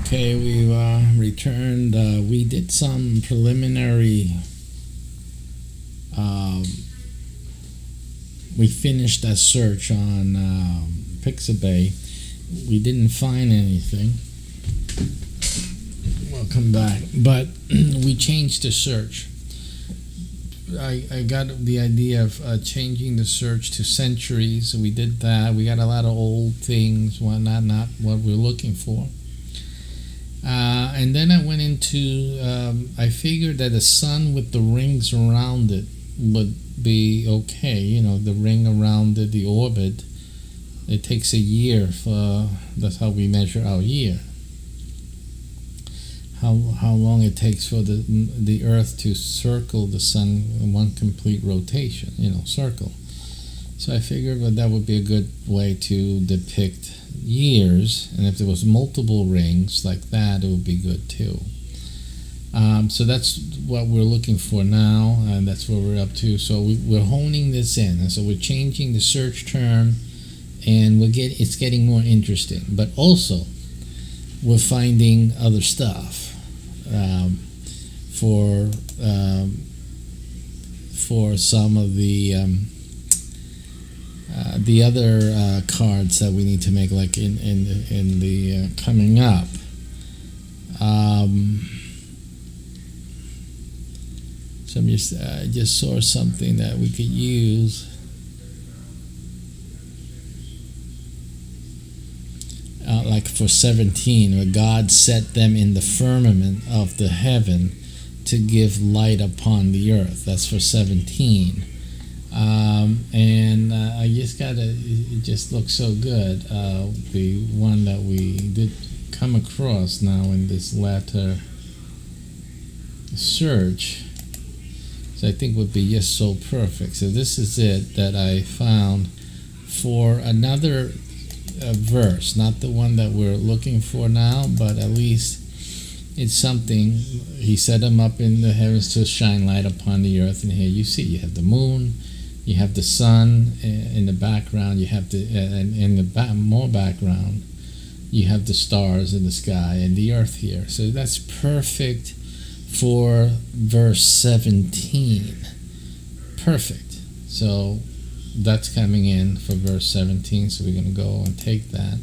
Okay, we've returned. We did some preliminary. We finished that search on Pixabay. We didn't find anything. We'll come back, but we changed the search. I got the idea of changing the search to centuries. We did that. We got a lot of old things, not what we're looking for. And then I went into, I figured that a sun with the rings around it would be okay. You know, the ring around it, the orbit. It takes a year for, that's how we measure our year. How long it takes for the Earth to circle the sun in one complete rotation, circle. So I figured that would be a good way to depict years, and if there was multiple rings like that, it would be good too. So that's what we're looking for now, and that's what we're up to. So we're honing this in, and so we're changing the search term, and it's getting more interesting. But also, we're finding other stuff for some of the other cards that we need to make, like in the coming up. So I just saw something that we could use. Like for 17, where God set them in the firmament of the heaven to give light upon the earth. That's for 17. And I just it just looks so good. The one that we did come across now in this latter search, so I think would be just so perfect. So this is it that I found for another verse, not the one that we're looking for now, but at least it's something. He set them up in the heavens to shine light upon the earth. And here you see, you have the moon, you have the sun in the background, you have in the more background, you have the stars in the sky and the earth here. So that's perfect for verse 17. Perfect. So that's coming in for verse 17, so we're going to go and take that.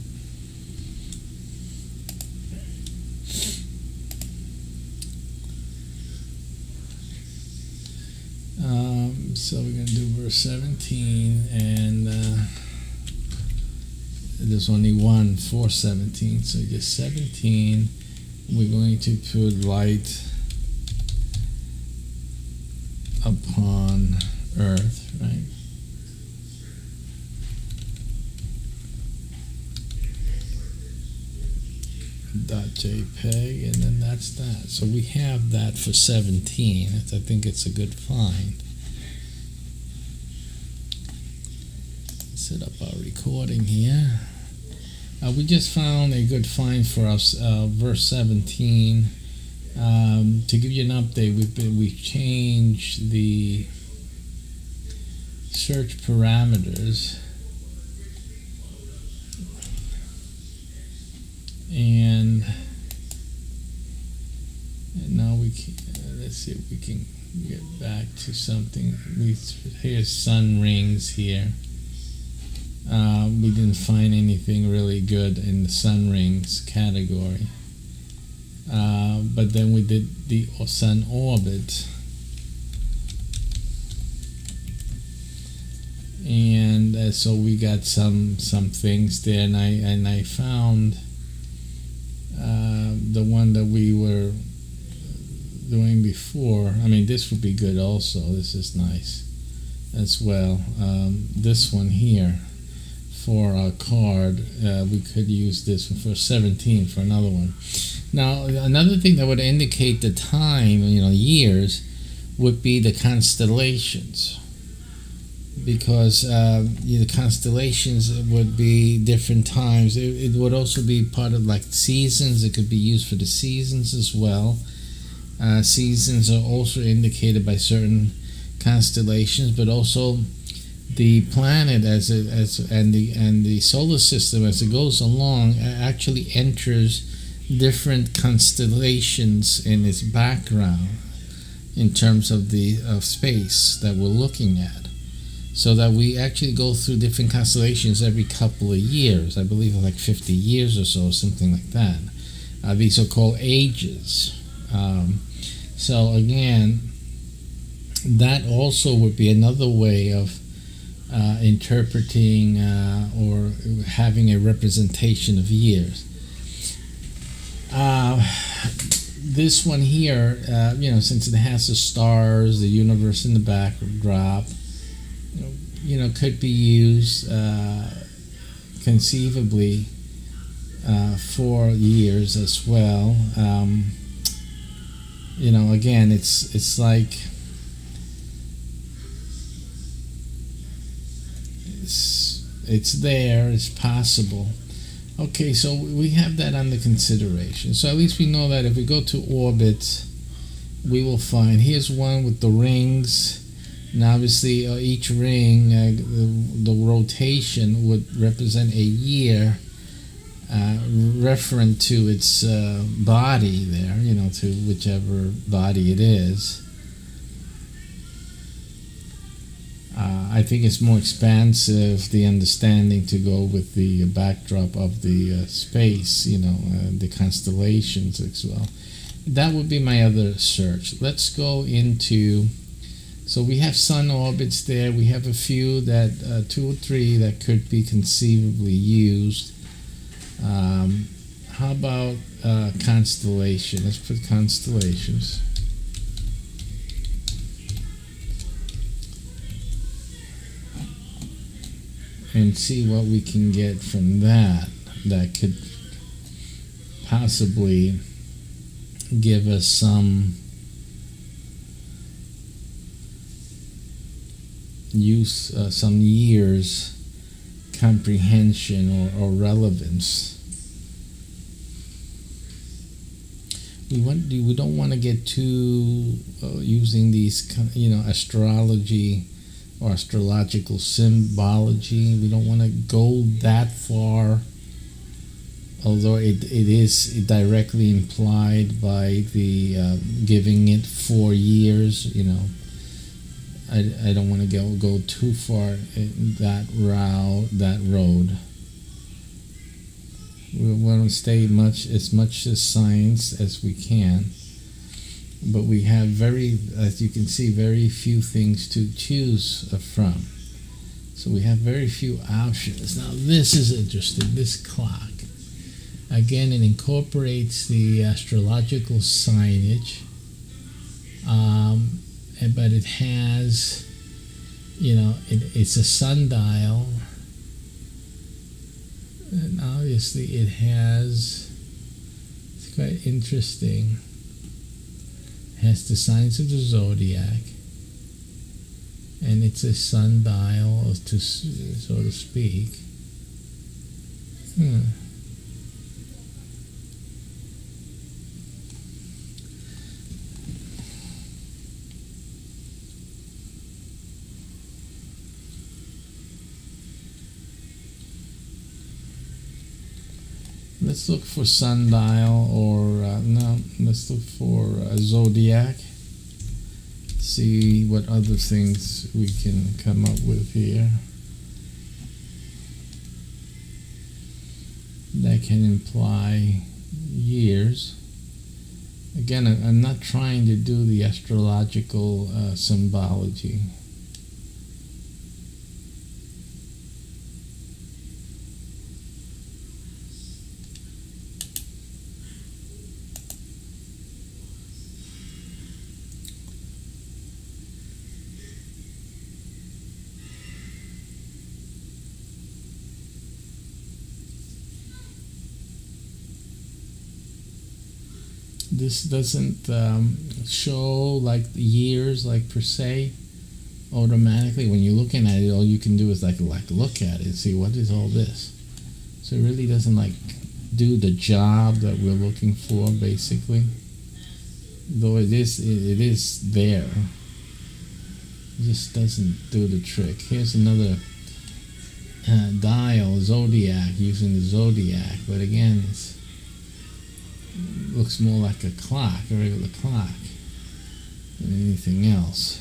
So we're going to do verse 17, and there's only one for 17, so just 17. We're going to put light upon earth, right? .jpg, and then that's that. So we have that for 17. I think it's a good find. Set up our recording here. We just found a good find for us, verse 17. To give you an update, we've changed the search parameters. And now we can, let's see if we can get back to something. Here's sun rings here. We didn't find anything really good in the sun rings category. But then we did the sun orbit. And so we got some things there, and I found the one that we were doing before. I mean, this would be good also. This is nice as well. This one here for our card, we could use this one for 17 for another one. Now, another thing that would indicate the time, years, would be the constellations, because the constellations would be different times. It would also be part of like seasons. It could be used for the seasons as well. Seasons are also indicated by certain constellations, but also the planet and the solar system as it goes along actually enters different constellations in its background in terms of the space that we're looking at, so that we actually go through different constellations every couple of years. I believe like 50 years or so, something like that. These are called ages. So again, that also would be another way of interpreting or having a representation of years. This one here, since it has the stars, the universe in the backdrop, could be used conceivably for years as well. Again, it's like it's there, it's possible. Okay, so we have that under consideration. So at least we know that if we go to orbit, we will find, here's one with the rings. And obviously each ring, the rotation would represent a year, referent to its body there, to whichever body it is. I think it's more expansive, the understanding, to go with the backdrop of the space, the constellations as well. That would be my other search. Let's go into, so we have sun orbits there. We have a few that, 2 or 3 that could be conceivably used. How about constellation? Let's put constellations. And see what we can get from that could possibly give us some use, some years comprehension or relevance. We don't want to get too using these astrology or astrological symbology. We don't want to go that far, although it is directly implied by the giving it 4 years. I don't want to go too far in that road. We want to stay as much as science as we can. But we have as you can see, very few things to choose from. So we have very few options. Now this is interesting, this clock. Again, it incorporates the astrological signage, but it has, it's a sundial, and obviously it has, it's quite interesting. Has the signs of the zodiac, and it's a sundial, so to speak. Let's look for sundial, or let's look for zodiac. See what other things we can come up with here that can imply years. Again, I'm not trying to do the astrological symbology. this doesn't show like the years, like per se, automatically. When you're looking at it, all you can do is like look at it and see what is all this. So it really doesn't like do the job that we're looking for, basically. Though it is there, it just doesn't do the trick. Here's another dial, zodiac, using the zodiac, but again, it looks more like a clock, a regular clock, than anything else.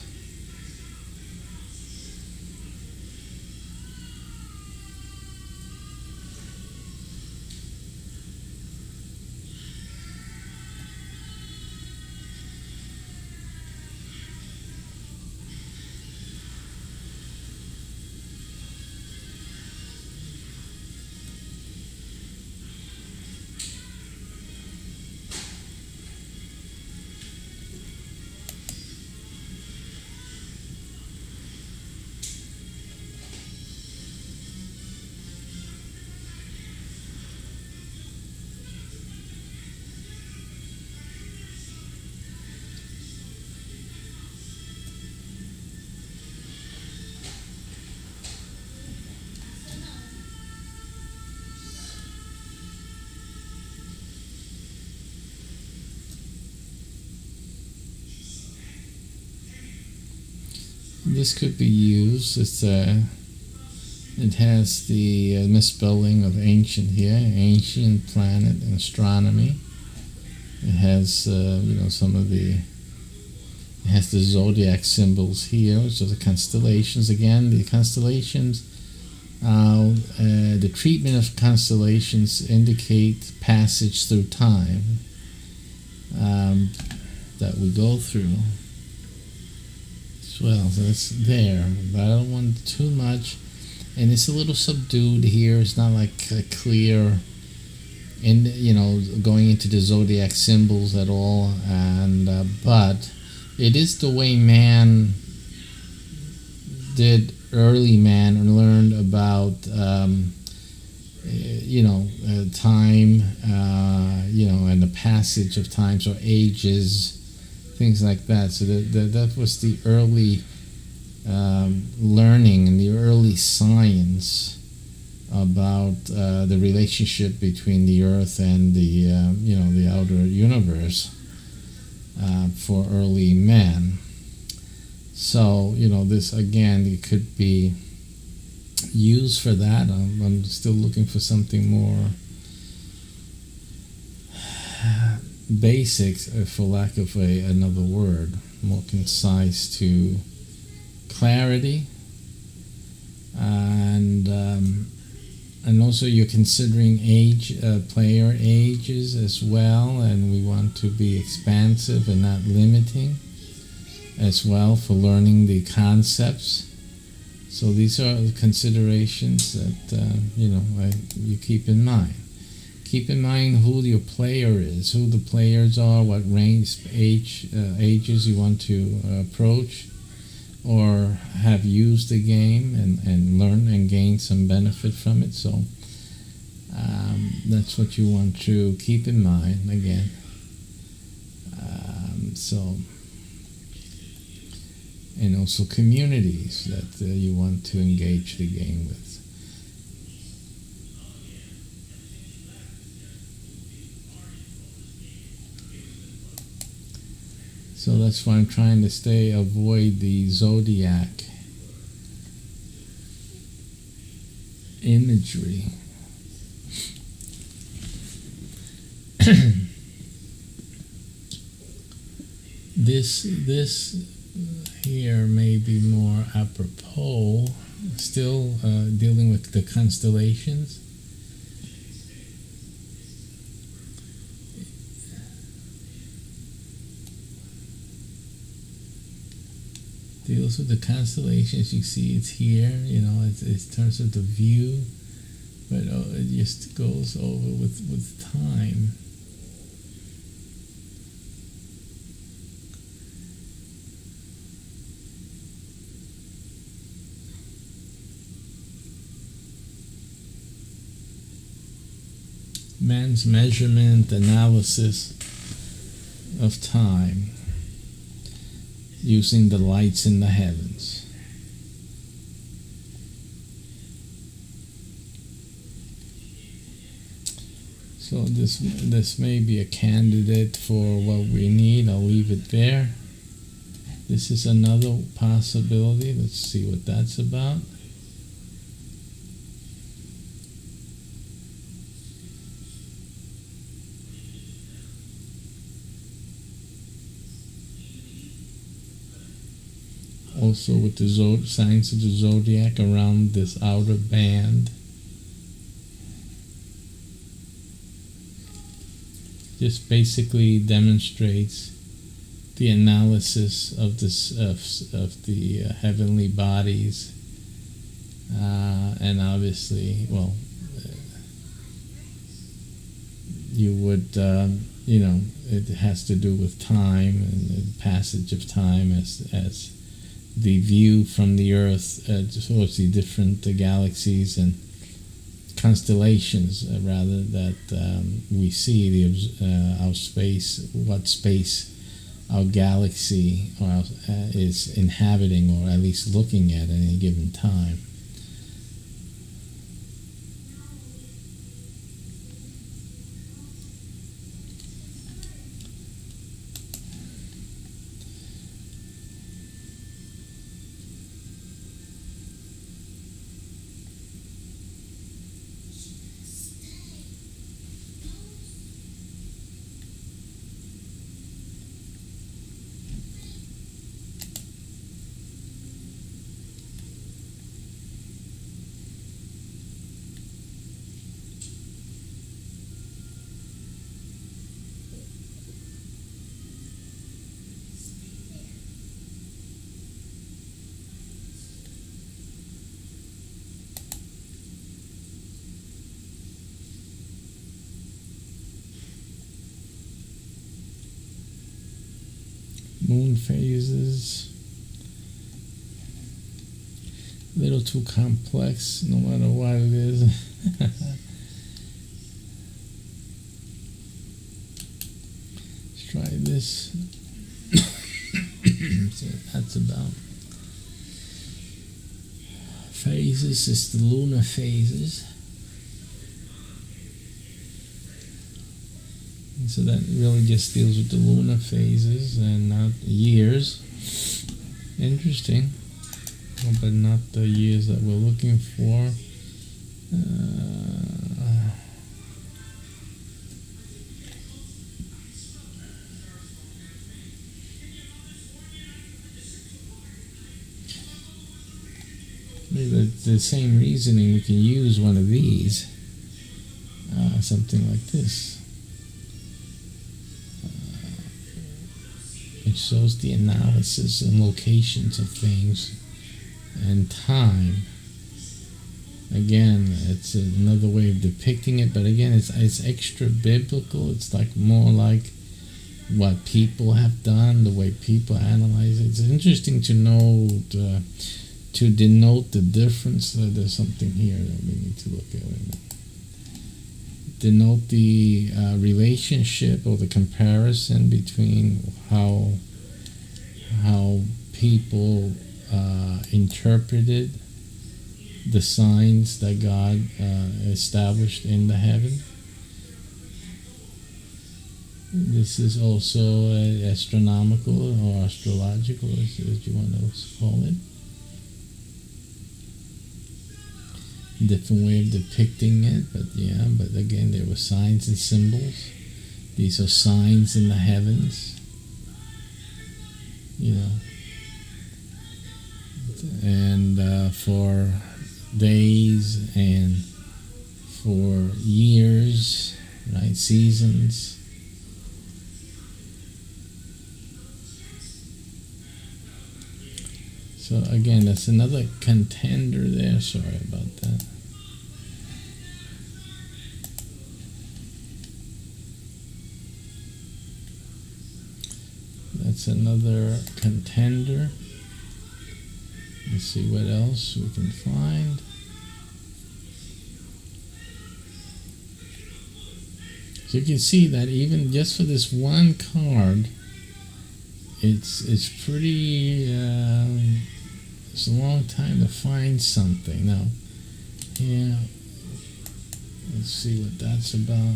This could be used. It has the misspelling of ancient here, ancient planet and astronomy. It has some of the. It has the zodiac symbols here, which are the constellations. Again, the constellations. The treatment of constellations indicate passage through time that we go through. Well, so it's there, but I don't want too much, and it's a little subdued here. It's not like a clear, going into the zodiac symbols at all. And but it is the way man did, early man, and learned about time, and the passage of times or ages. Things like that. So that was the early learning and the early science about the relationship between the Earth and the outer universe for early man. So this again, it could be used for that. I'm still looking for something more basics, for lack of another word, more concise to clarity, and also you're considering player ages as well, and we want to be expansive and not limiting as well for learning the concepts. So these are the considerations that you keep in mind. Keep in mind who your player is, who the players are, what range, ages you want to approach or have used the game and learn and gain some benefit from it. So that's what you want to keep in mind again. And also communities that you want to engage the game with. So that's why I'm trying to avoid the zodiac imagery. This here may be more apropos, still dealing with the constellations. Deals with the constellations. You see it's here, it's in terms of the view, but it just goes over with time. Man's measurement, analysis, of time using the lights in the heavens. So this may be a candidate for what we need. I'll leave it there. This is another possibility. Let's see what that's about. Also with the signs of the zodiac around this outer band. Just basically demonstrates the analysis of this of the heavenly bodies, and obviously, well, you would it has to do with time and the passage of time as the view from the Earth towards the different galaxies and constellations, rather, that we see our space, what space our galaxy is inhabiting, or at least looking at any given time. Moon phases, a little too complex, no matter what it is. Let's try this. So that's about phases. It's the lunar phases. So that really just deals with the lunar phases and not years. Interesting, but not the years that we're looking for. Maybe the same reasoning, we can use one of these, something like this. It shows the analysis and locations of things and time. Again, it's another way of depicting it, but again, it's extra biblical. It's like more like what people have done, the way people analyze it. It's interesting to know, to denote the difference. There's something here that we need to look at. Denote the relationship or the comparison between how people interpreted the signs that God established in the heaven. This is also astronomical or astrological, as you want to call it. Different way of depicting it, but again, there were signs and symbols. These are signs in the heavens, and for days and for years, right? Seasons. So again, that's another contender there. Sorry about that. That's another contender. Let's see what else we can find. So you can see that even just for this one card, it's pretty. It's a long time to find something. Now, yeah, let's see what that's about.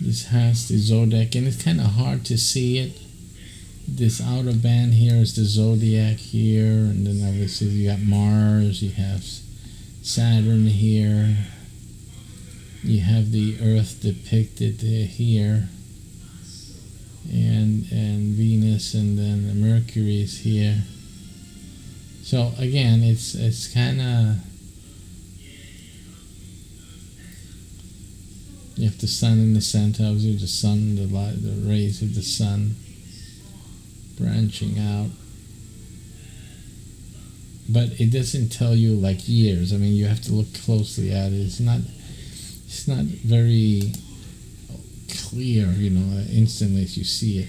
This has the zodiac, and it's kind of hard to see it. This outer band here is the zodiac here, and then obviously you got Mars, you have Saturn here, you have the Earth depicted here, and Venus, and then the Mercury is here. So again, it's kind of, you have the sun in the center, obviously the sun, the light, the rays of the sun branching out. But it doesn't tell you like years. I mean, you have to look closely at it. It's not very clear, instantly as you see it.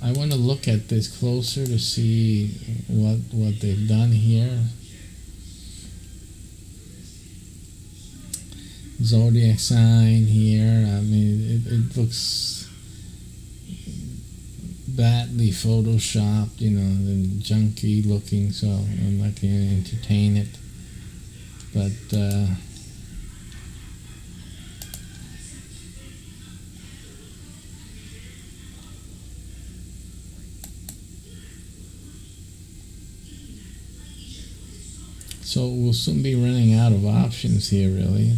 I want to look at this closer to see what they've done here. Zodiac sign here. I mean, it looks badly photoshopped, and junky looking, so I'm not going to entertain it. But so we'll soon be running out of options here, really.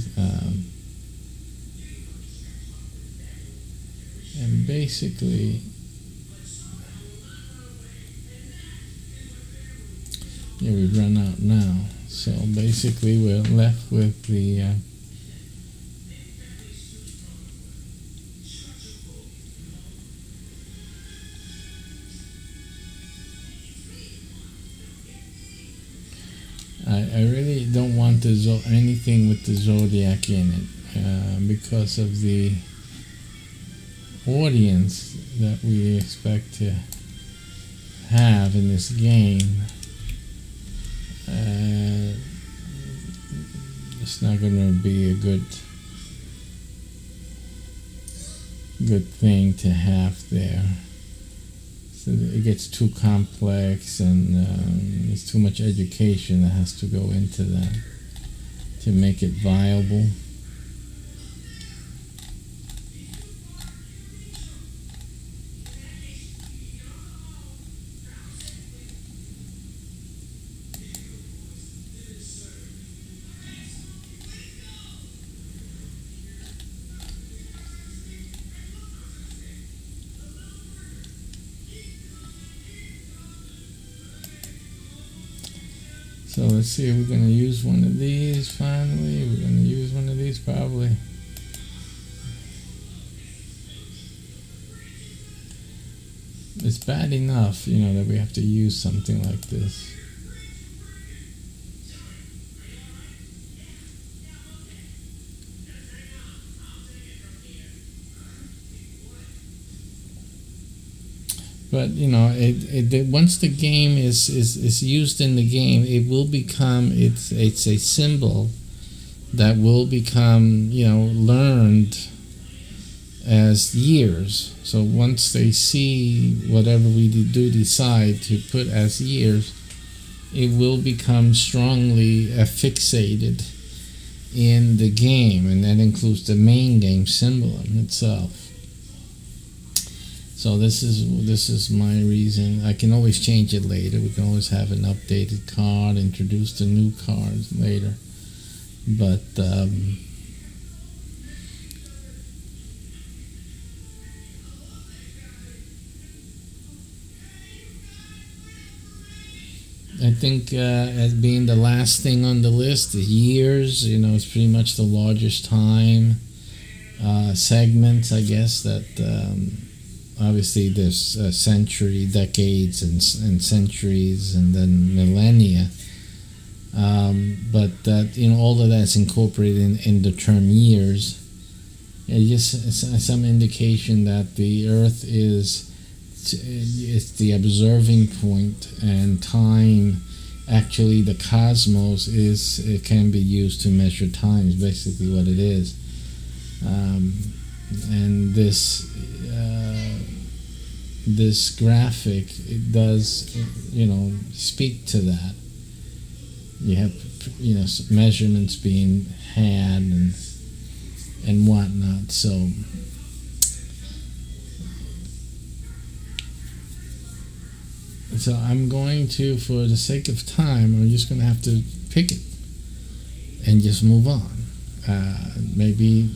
And basically, yeah, we've run out now. So basically, we're left with the I really don't want anything with the zodiac in it because of the audience that we expect to have in this game. It's not going to be a good thing to have there. So it gets too complex, and there's too much education that has to go into that to make it viable. So let's see if we're going to use one of these finally. We're going to use one of these probably. It's bad enough, that we have to use something like this. But once the game is used in the game, it will become it's a symbol that will become learned as years. So once they see whatever we do decide to put as years, it will become strongly fixated in the game, and that includes the main game Symbolum itself. So this is my reason. I can always change it later. We can always have an updated card, introduce the new cards later. But I think as being the last thing on the list, the years, it's pretty much the largest time segments, I guess, that obviously there's century, decades, and centuries, and then millennia. But that all of that's incorporated in the term years. just some indication that the Earth is it's the observing point, and time, actually the cosmos, it can be used to measure time, is basically what it is. And this graphic, it does speak to that. You have measurements being had and whatnot. So I'm going to, for the sake of time, I'm just going to have to pick it and just move on. Maybe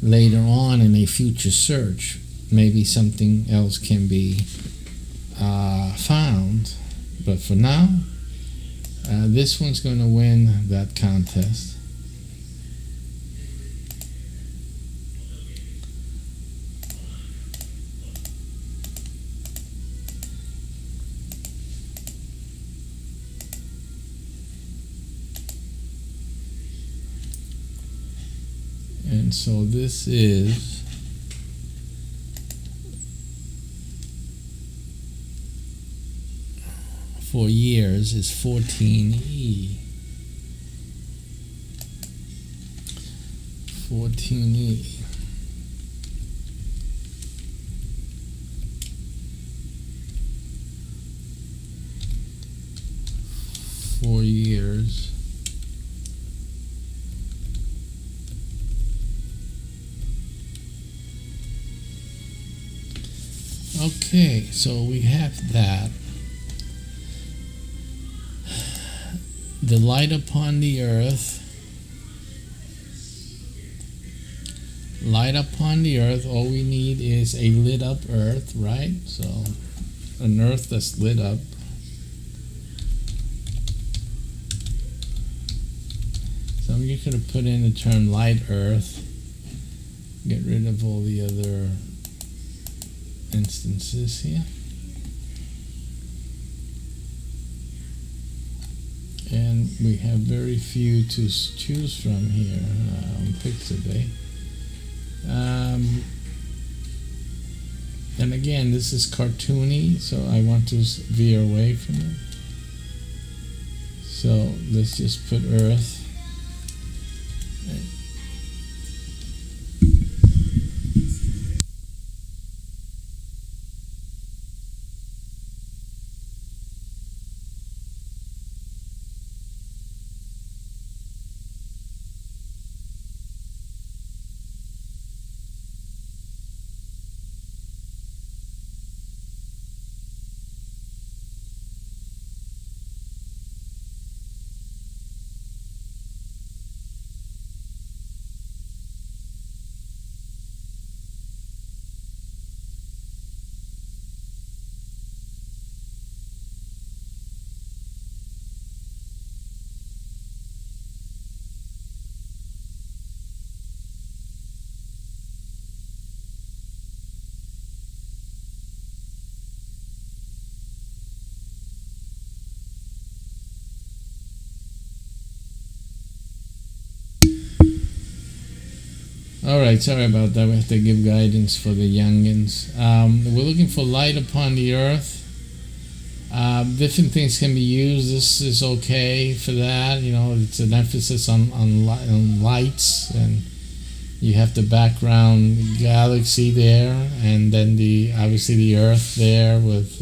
later on in a future search, maybe something else can be found. But for now, this one's going to win that contest. And so this is for years is 14E. 14E. For years. Okay, so we have that. The light upon the earth. Light upon the earth, all we need is a lit up earth, right? So an earth that's lit up. So I'm just going to put in the term light earth. Get rid of all the other instances here. And we have very few to choose from here on Pixabay. And again, this is cartoony, so I want to veer away from it. So let's just put Earth. Alright, sorry about that. We have to give guidance for the youngins. We're looking for light upon the earth. Different things can be used. This is okay for that. It's an emphasis on lights, and you have the background galaxy there, and then obviously the earth there with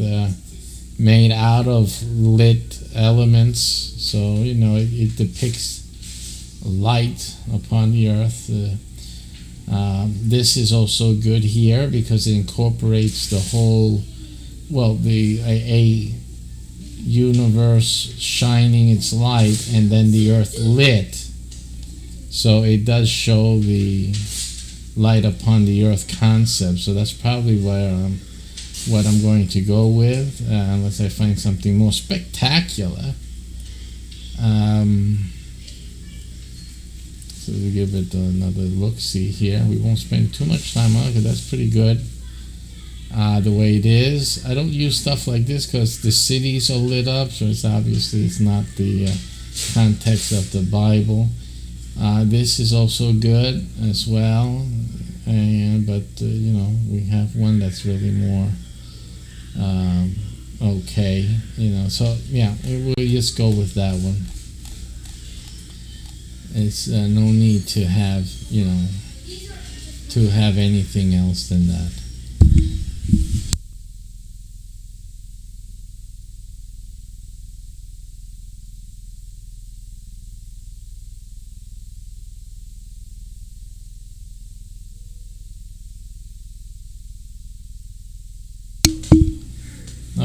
made out of lit elements. So it depicts light upon the earth. This is also good here because it incorporates the whole, a universe shining its light and then the earth lit. So it does show the light upon the earth concept. So that's probably what I'm going to go with, unless I find something more spectacular. So we give it another look-see here. We won't spend too much time on it because that's pretty good the way it is. I don't use stuff like this because the cities are lit up, so it's not the context of the Bible. This is also good as well. but you know, we have one that's really more okay, you know. So yeah, we'll just go with that one. It's no need to have, you know, to have anything else than that.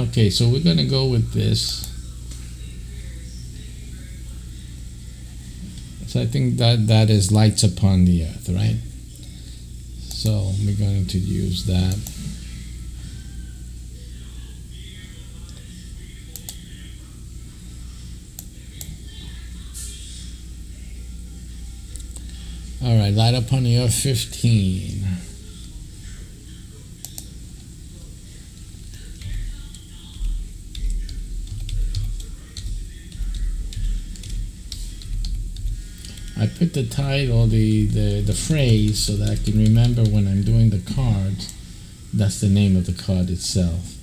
Okay, so we're going to go with this. So I think that is lights upon the earth, right? So we're going to use that. All right, light upon the earth 15. I put the title, the phrase, so that I can remember when I'm doing the cards. That's the name of the card itself.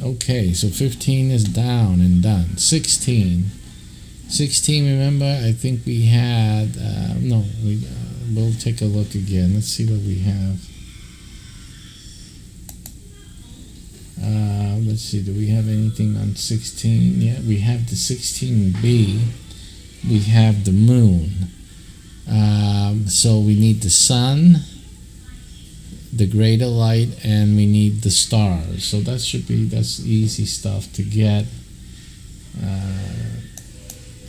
Okay, so 15 is down and done. 16. 16, remember, I think we had, we'll take a look again. Let's see what we have. Let's see, do we have anything on 16? Yeah, we have the 16B. We have the moon. So we need the sun, the greater light, and we need the stars. So that's easy stuff to get.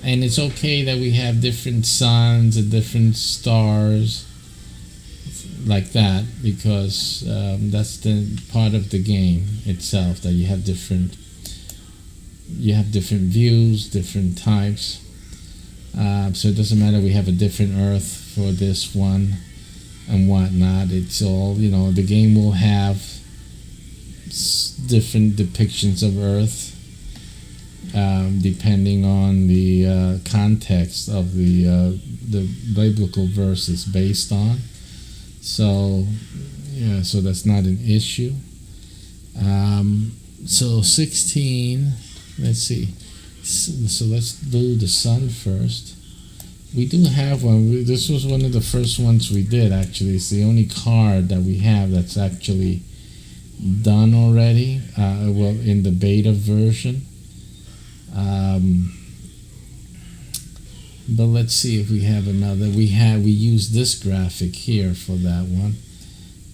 And it's okay that we have different suns and different stars like that, because that's the part of the game itself, that you have different views, different types. So it doesn't matter, we have a different Earth for this one and whatnot. It's all, you know, the game will have different depictions of Earth depending on the context of the biblical verse it's based on. So yeah, so that's not an issue. So 16, let's see. So let's do the sun first. We do have one. This was one of the first ones we did, actually. It's the only card that we have that's actually done already, well, in the beta version. But let's see if we have another. We use this graphic here for that one,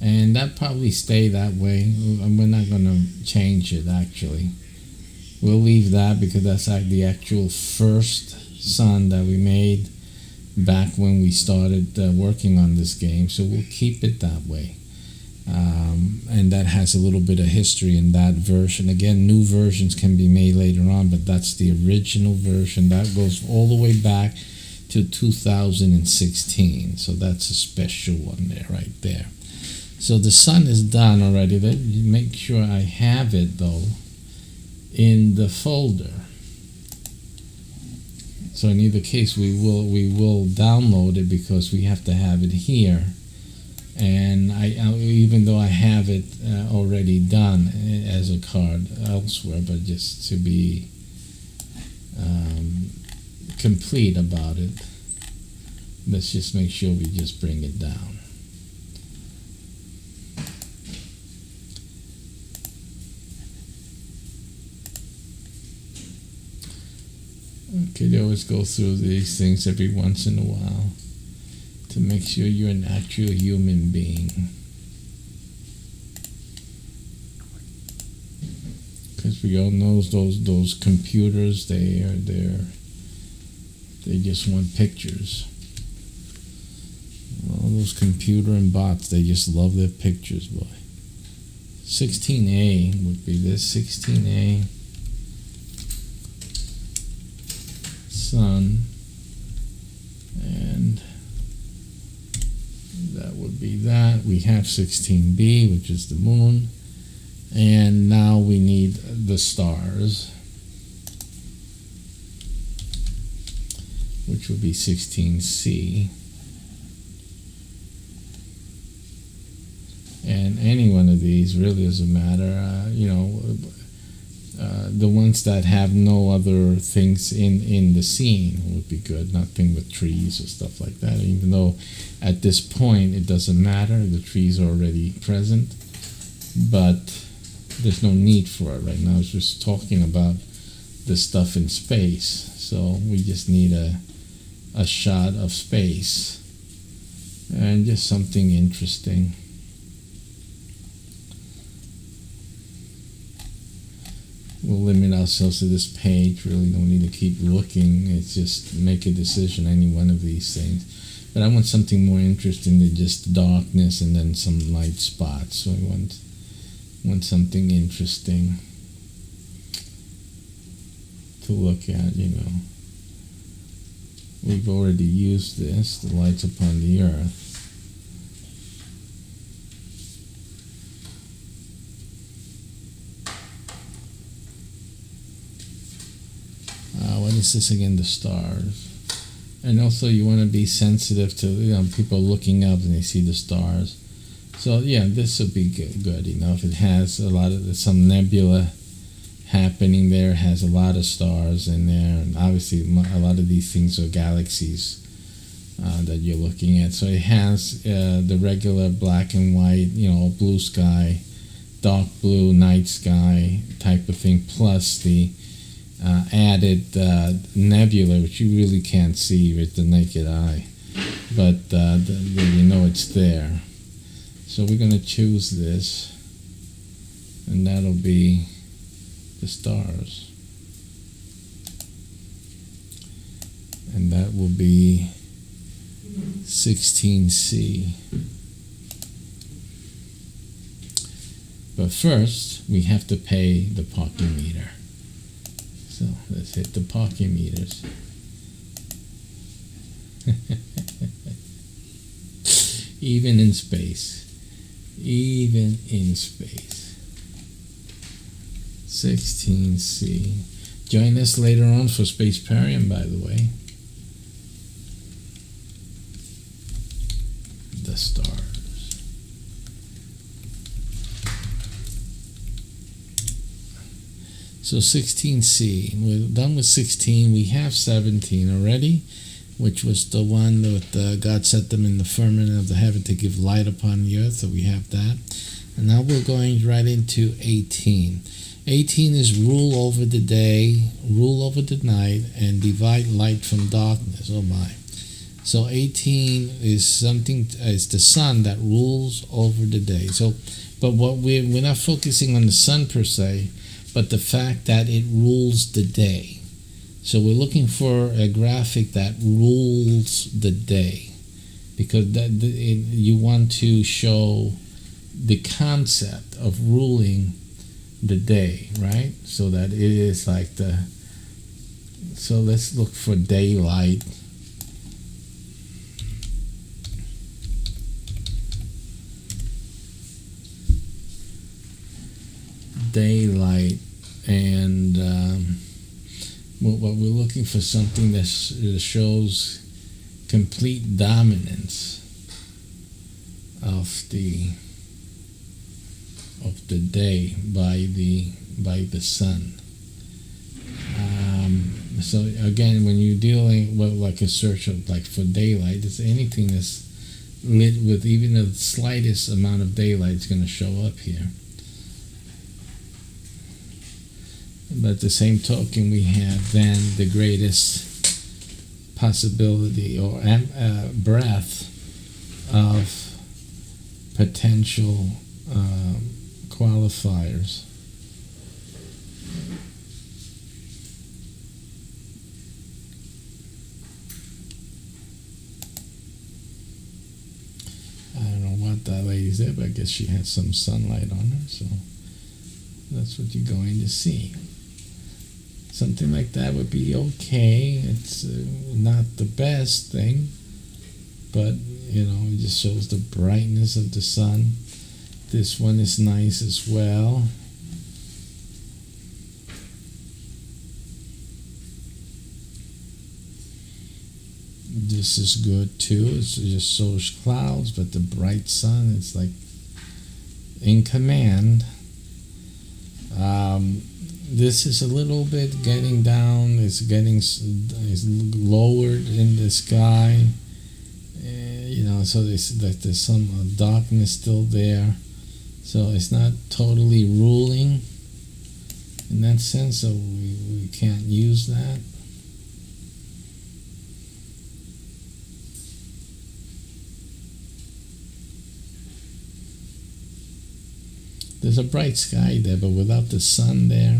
and that probably stay that way. We're not going to change it, actually. We'll leave that because that's like the actual first sun that we made back when we started working on this game, so we'll keep it that way. And that has a little bit of history in that version. Again, new versions can be made later on, but that's the original version. That goes all the way back to 2016. So that's a special one there, right there. So the sun is done already. Let me make sure I have it, though, in the folder. So in either case, we will download it because we have to have it here. And I even though I have it already done as a card elsewhere, but just to be complete about it, let's just make sure we just bring it down. Okay, they always go through these things every once in a while to make sure you're an actual human being. Because we all know those computers, they just want pictures. All those computer and bots, they just love their pictures, boy. 16A would be this, 16A. Sun. And that would be that. We have 16B, which is the moon. And now we need the stars, which would be 16C. And any one of these really doesn't matter. The ones that have no other things in the scene would be good. Nothing with trees or stuff like that. Even though at this point it doesn't matter. The trees are already present. But there's no need for it right now. It's just talking about the stuff in space. So we just need a shot of space. And just something interesting. We'll limit ourselves to this page. Really don't need to keep looking. It's just make a decision, any one of these things. But I want something more interesting than just darkness and then some light spots. So I want something interesting to look at, We've already used this, the lights upon the earth. What is this again? The stars. And also you want to be sensitive to people looking up and they see the stars. So yeah, this would be good enough. It has some nebula happening there. It has a lot of stars in there, and obviously a lot of these things are galaxies that you're looking at. So it has the regular black and white, blue sky, dark blue night sky type of thing, plus the added nebula, which you really can't see with the naked eye, but it's there. So we're going to choose this, and that'll be the stars, and that will be 16C. But first we have to pay the parking meter. So let's hit the parking meters. Even in space. 16C. Join us later on for SPACEPERIUM, by the way. The stars. So 16C. We're done with 16. We have 17 already, which was the one that God set them in the firmament of the heaven to give light upon the earth. So we have that. And now we're going right into 18. 18 is rule over the day, rule over the night, and divide light from darkness. Oh my. So 18 is it's the sun that rules over the day. So, but what we're not focusing on the sun per se, but the fact that it rules the day. So we're looking for a graphic that rules the day, because you want to show the concept of ruling the day, right? So that it is like so let's look for daylight. Daylight, and what we're looking for, something that shows complete dominance of the day by the sun. So again, when you're dealing with like a search of like for daylight, it's anything that's lit with even the slightest amount of daylight is going to show up here. But at the same token, we have then the greatest possibility or breadth of potential qualifiers. I don't know what that lady's there, but I guess she has some sunlight on her, so that's what you're going to see. Something like that would be okay. It's not the best thing, but it just shows the brightness of the sun. This one is nice as well. This is good too. It just shows clouds, but the bright sun, it's like in command. This is a little bit getting down. It's lowered in the sky. So there's some darkness still there. So it's not totally ruling in that sense. So we can't use that. There's a bright sky there, but without the sun there.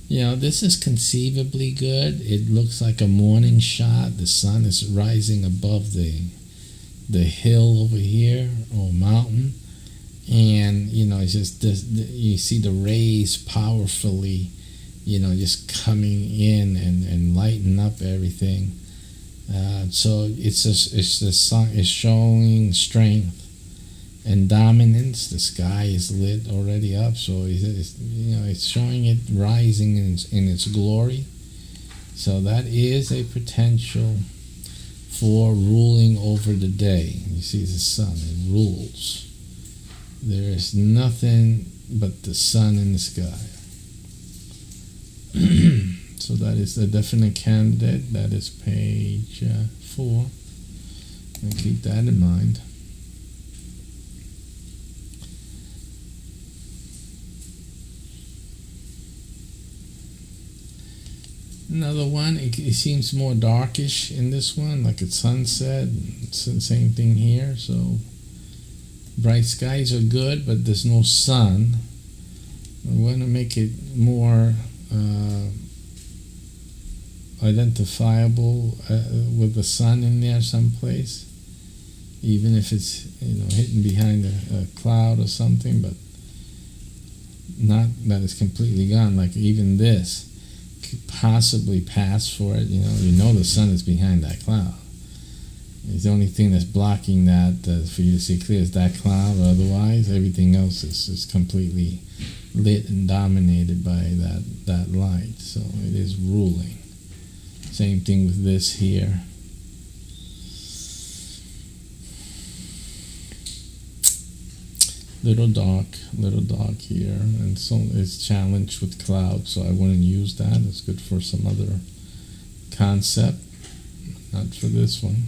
This is conceivably good. It looks like a morning shot. The sun is rising above the hill over here, or mountain. And, it's just, you see the rays powerfully, just coming in and lighting up everything. So the sun is showing strength and dominance. The sky is lit already up, so it's showing it rising in its glory. So that is a potential for ruling over the day. You see the sun, it rules. There is nothing but the sun in the sky. So that is a definite candidate. That is page 4. And keep that in mind. Another one, it seems more darkish in this one, like it's sunset. It's the same thing here. So bright skies are good, but there's no sun. We want to make it more identifiable with the sun in there someplace, even if it's hidden behind a cloud or something, but not that it's completely gone. Like even this could possibly pass for it. The sun is behind that cloud. It's the only thing that's blocking that for you to see clear is that cloud. Otherwise, everything else is completely lit and dominated by that light. So it is ruling. Same thing with this here. Little dark here, and so it's challenged with clouds, so I wouldn't use that. It's good for some other concept, not for this one.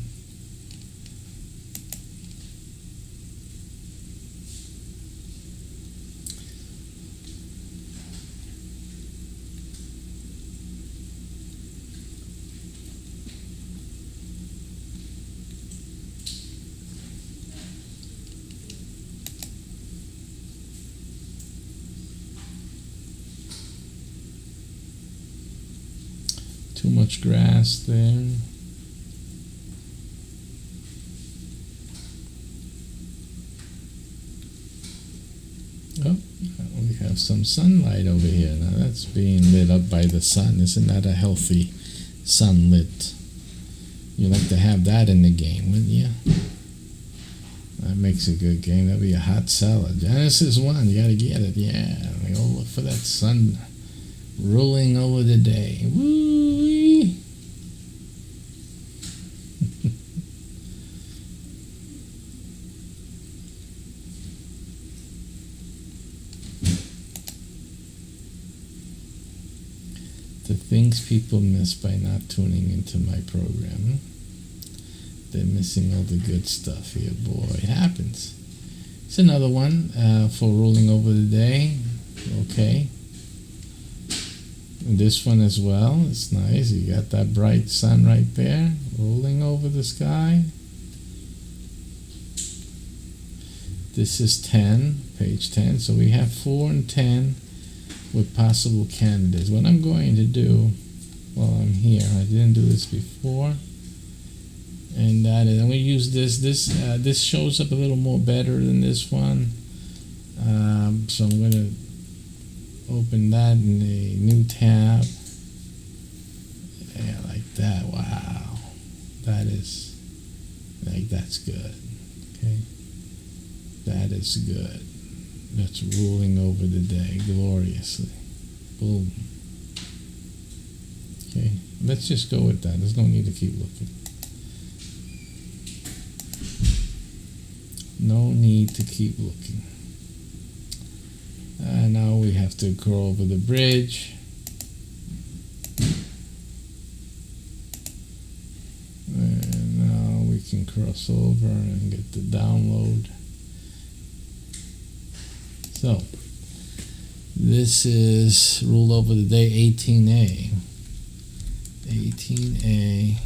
Too much grass there. Oh, we have some sunlight over here. Now that's being lit up by the sun. Isn't that a healthy sunlit? You like to have that in the game, wouldn't you? That makes a good game. That'd be a hot seller. Genesis 1, you gotta get it. Yeah, go look for that sun ruling over the day. Woo-wee. The things people miss by not tuning into my program. They're missing all the good stuff here, boy. It happens. It's another one for ruling over the day. Okay. And this one as well. It's nice. You got that bright sun right there, rolling over the sky. This is 10, page 10. So we have 4 and 10 with possible candidates. What I'm going to do while I'm here, I didn't do this before, and that is, I'm going to use this. This shows up a little more better than this one. So I'm going to open that in a new tab. Yeah, like that. Wow, that is that's good. Okay, that is good. That's ruling over the day gloriously. Boom. Okay, let's just go with that. There's no need to keep looking. No need to keep looking. Now we have to go over the bridge. And now we can cross over and get the download. So, this is rule over the day 18A. 18A,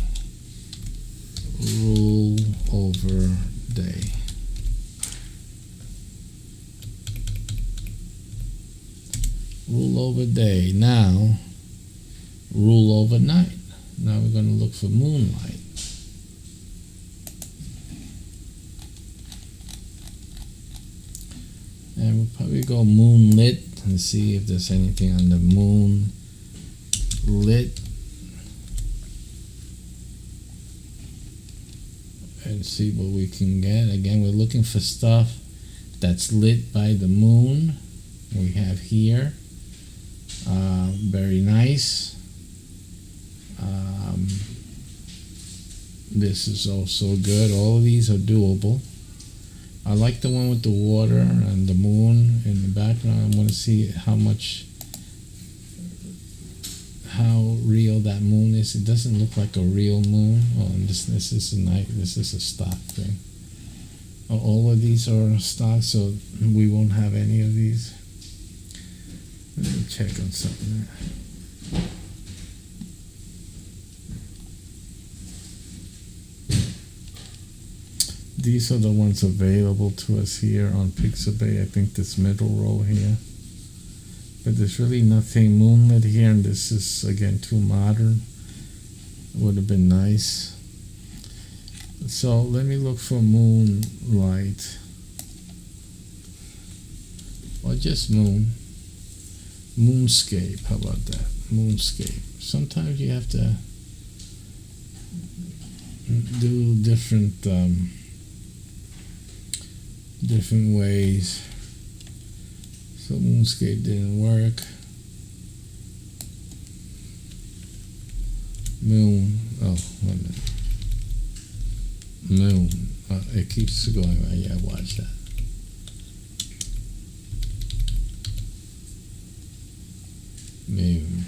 rule over day. Rule over day. Now, rule over night. Now we're going to look for moonlight. And we'll probably go moonlit and see if there's anything on the moon lit. And see what we can get. Again, we're looking for stuff that's lit by the moon. We have here. Very nice. This is also good. All of these are doable. I like the one with the water and the moon in the background. I want to see how real that moon is. It doesn't look like a real moon. Oh, and this is a night. This is a stock thing. Oh, all of these are stock, so we won't have any of these. Let me check on something. These are the ones available to us here on Pixabay. I think this middle row here. But there's really nothing moonlit here, and this is, again, too modern. Would have been nice. So let me look for moonlight. Or just moon. Moonscape, how about that? Moonscape. Sometimes you have to do different ways. So moonscape didn't work. Moon. Oh, wait a minute. Moon. It keeps going. Yeah, watch that. Moon.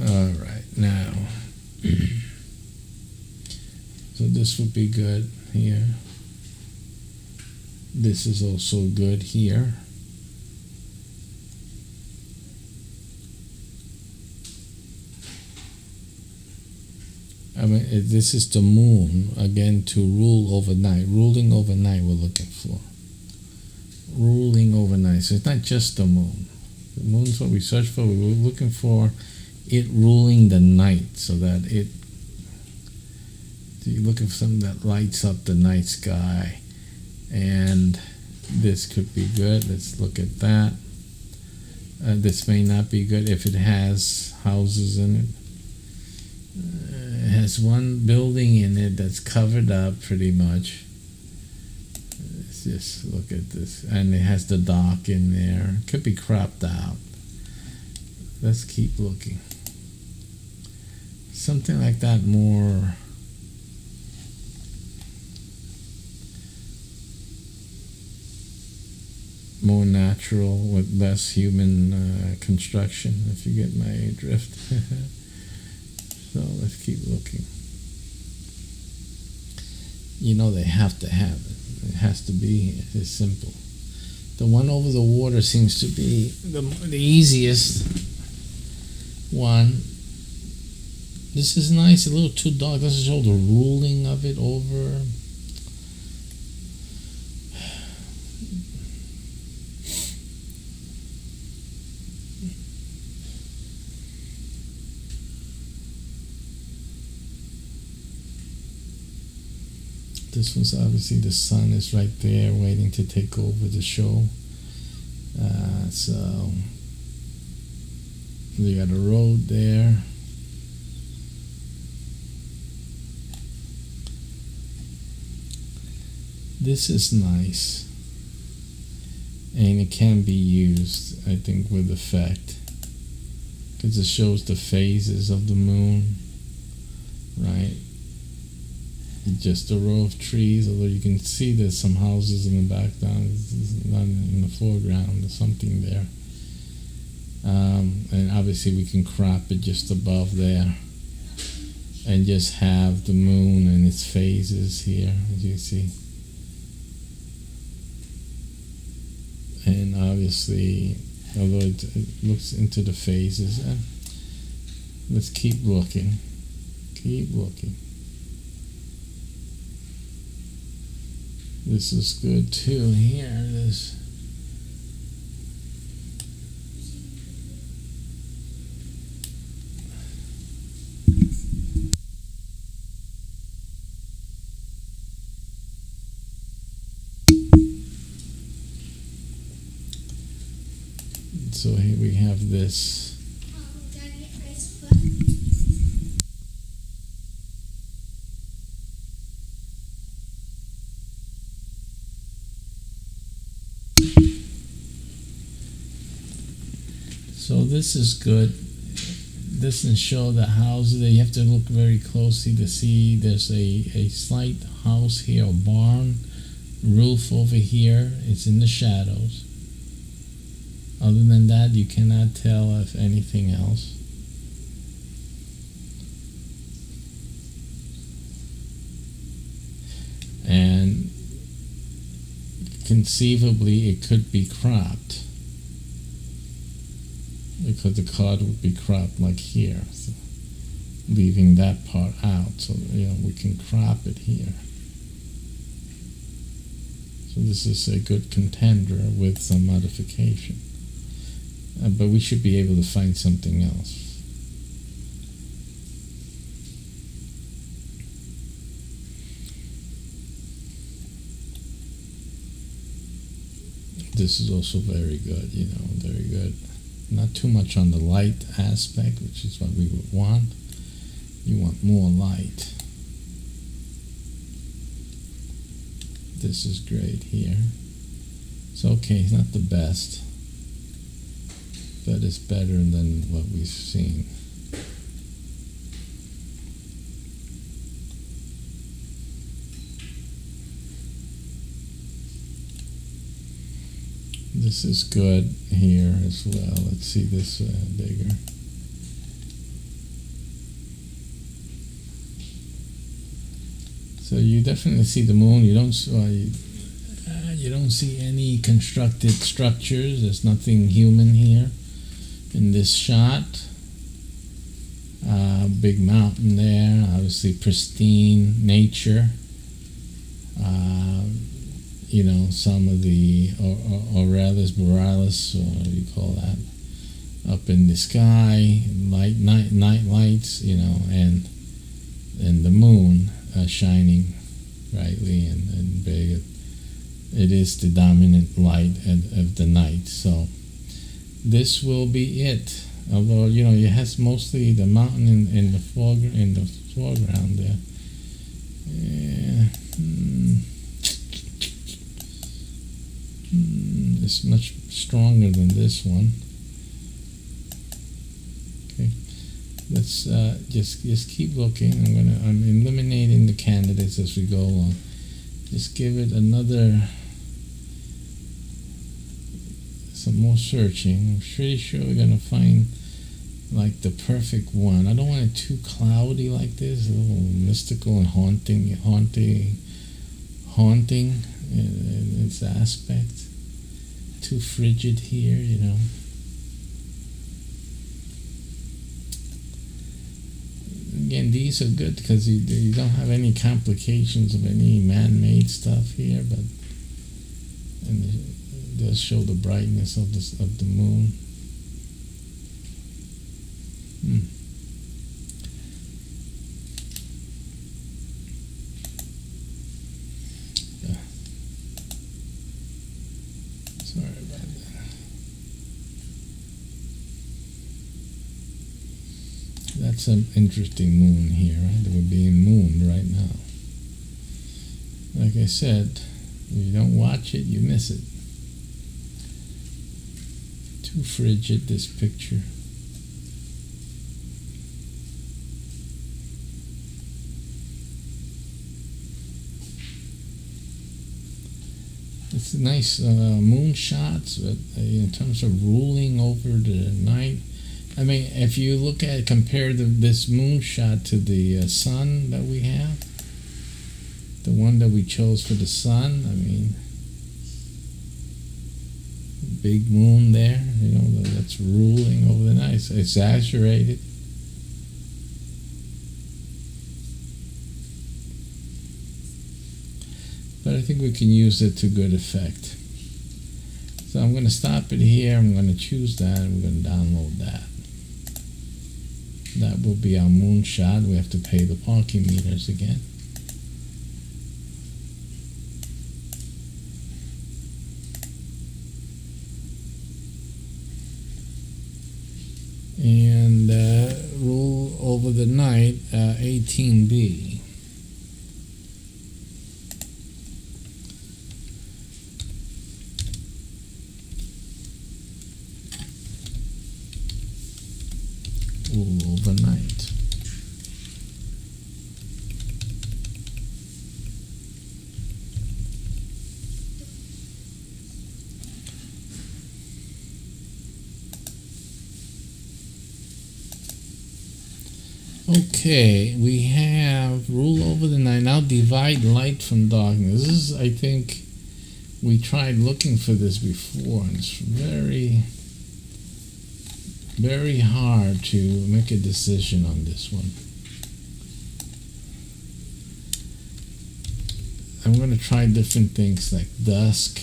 All right, now. So this would be good here. This is also good here. I mean, this is the moon, again, to rule overnight. Ruling overnight we're looking for. Ruling overnight. So it's not just the moon. The moon's what we search for. We were looking for it ruling the night, so that it... So you're looking for something that lights up the night sky. And this could be good. Let's look at that. This may not be good if it has houses in it. It has one building in it that's covered up pretty much. Let's just look at this. And it has the dock in there. It could be cropped out. Let's keep looking. Something like that, more natural with less human construction, if you get my drift. So let's keep looking. You know they have to have it. It has to be. It's simple. The one over the water seems to be the easiest one. This is nice. A little too dark. Doesn't show the ruling of it over. This one's obviously the sun is right there waiting to take over the show. So you got a road there. This is nice. And it can be used, I think, with effect. Because it shows the phases of the moon. Right? just a row of trees, although you can see there's some houses in the background. It's not in the foreground. There's something there. And obviously we can crop it just above there and just have the moon and its phases here, as you see. And obviously, although it looks into the phases, let's keep looking. Keep looking. This is good too. Here, this. So here we have this. So this is good. This doesn't show the houses. You have to look very closely to see there's a slight house here, a barn, roof over here. It's in the shadows. Other than that, you cannot tell if anything else. And conceivably, it could be cropped, because the card would be cropped like here, so leaving that part out. So we can crop it here. So this is a good contender with some modification. But we should be able to find something else. This is also very good, very good. Not too much on the light aspect, which is what we would want. You want more light. This is great here. It's okay, it's not the best, but it's better than what we've seen. This is good here as well. Let's see this bigger. So you definitely see the moon. You don't see any constructed structures. There's nothing human here in this shot. Big mountain there, obviously pristine nature. Some of the Auralis borealis, what do you call that, up in the sky, night lights, and the moon shining brightly and big. It is the dominant light of the night. So this will be it. Although it has mostly the mountain in the foreground there. It's much stronger than this one. Okay, let's just keep looking. I'm eliminating the candidates as we go along. Just give it some more searching. I'm pretty sure we're gonna find like the perfect one. I don't want it too cloudy like this, a little mystical and haunting in its aspect. Too frigid here, Again, these are good because you don't have any complications of any man-made stuff here, and it does show the brightness of the moon. Sorry about that. That's an interesting moon here, right? We're being mooned right now. Like I said, if you don't watch it, you miss it. Too frigid, this picture. It's nice moon shots, but in terms of ruling over the night, I mean, if you look at compare this moon shot to the sun that we have, the one that we chose for the sun, I mean, big moon there, that's ruling over the night. It's exaggerated. But I think we can use it to good effect. So I'm going to stop it here. I'm going to choose that, and we're going to download that. That will be our moonshot. We have to pay the parking meters again. And rule over the night, 18B. Rule overnight. Okay, we have rule over the night. Now divide light from darkness. This is, I think, we tried looking for this before, and it's very, very hard to make a decision on this one. I'm going to try different things like dusk.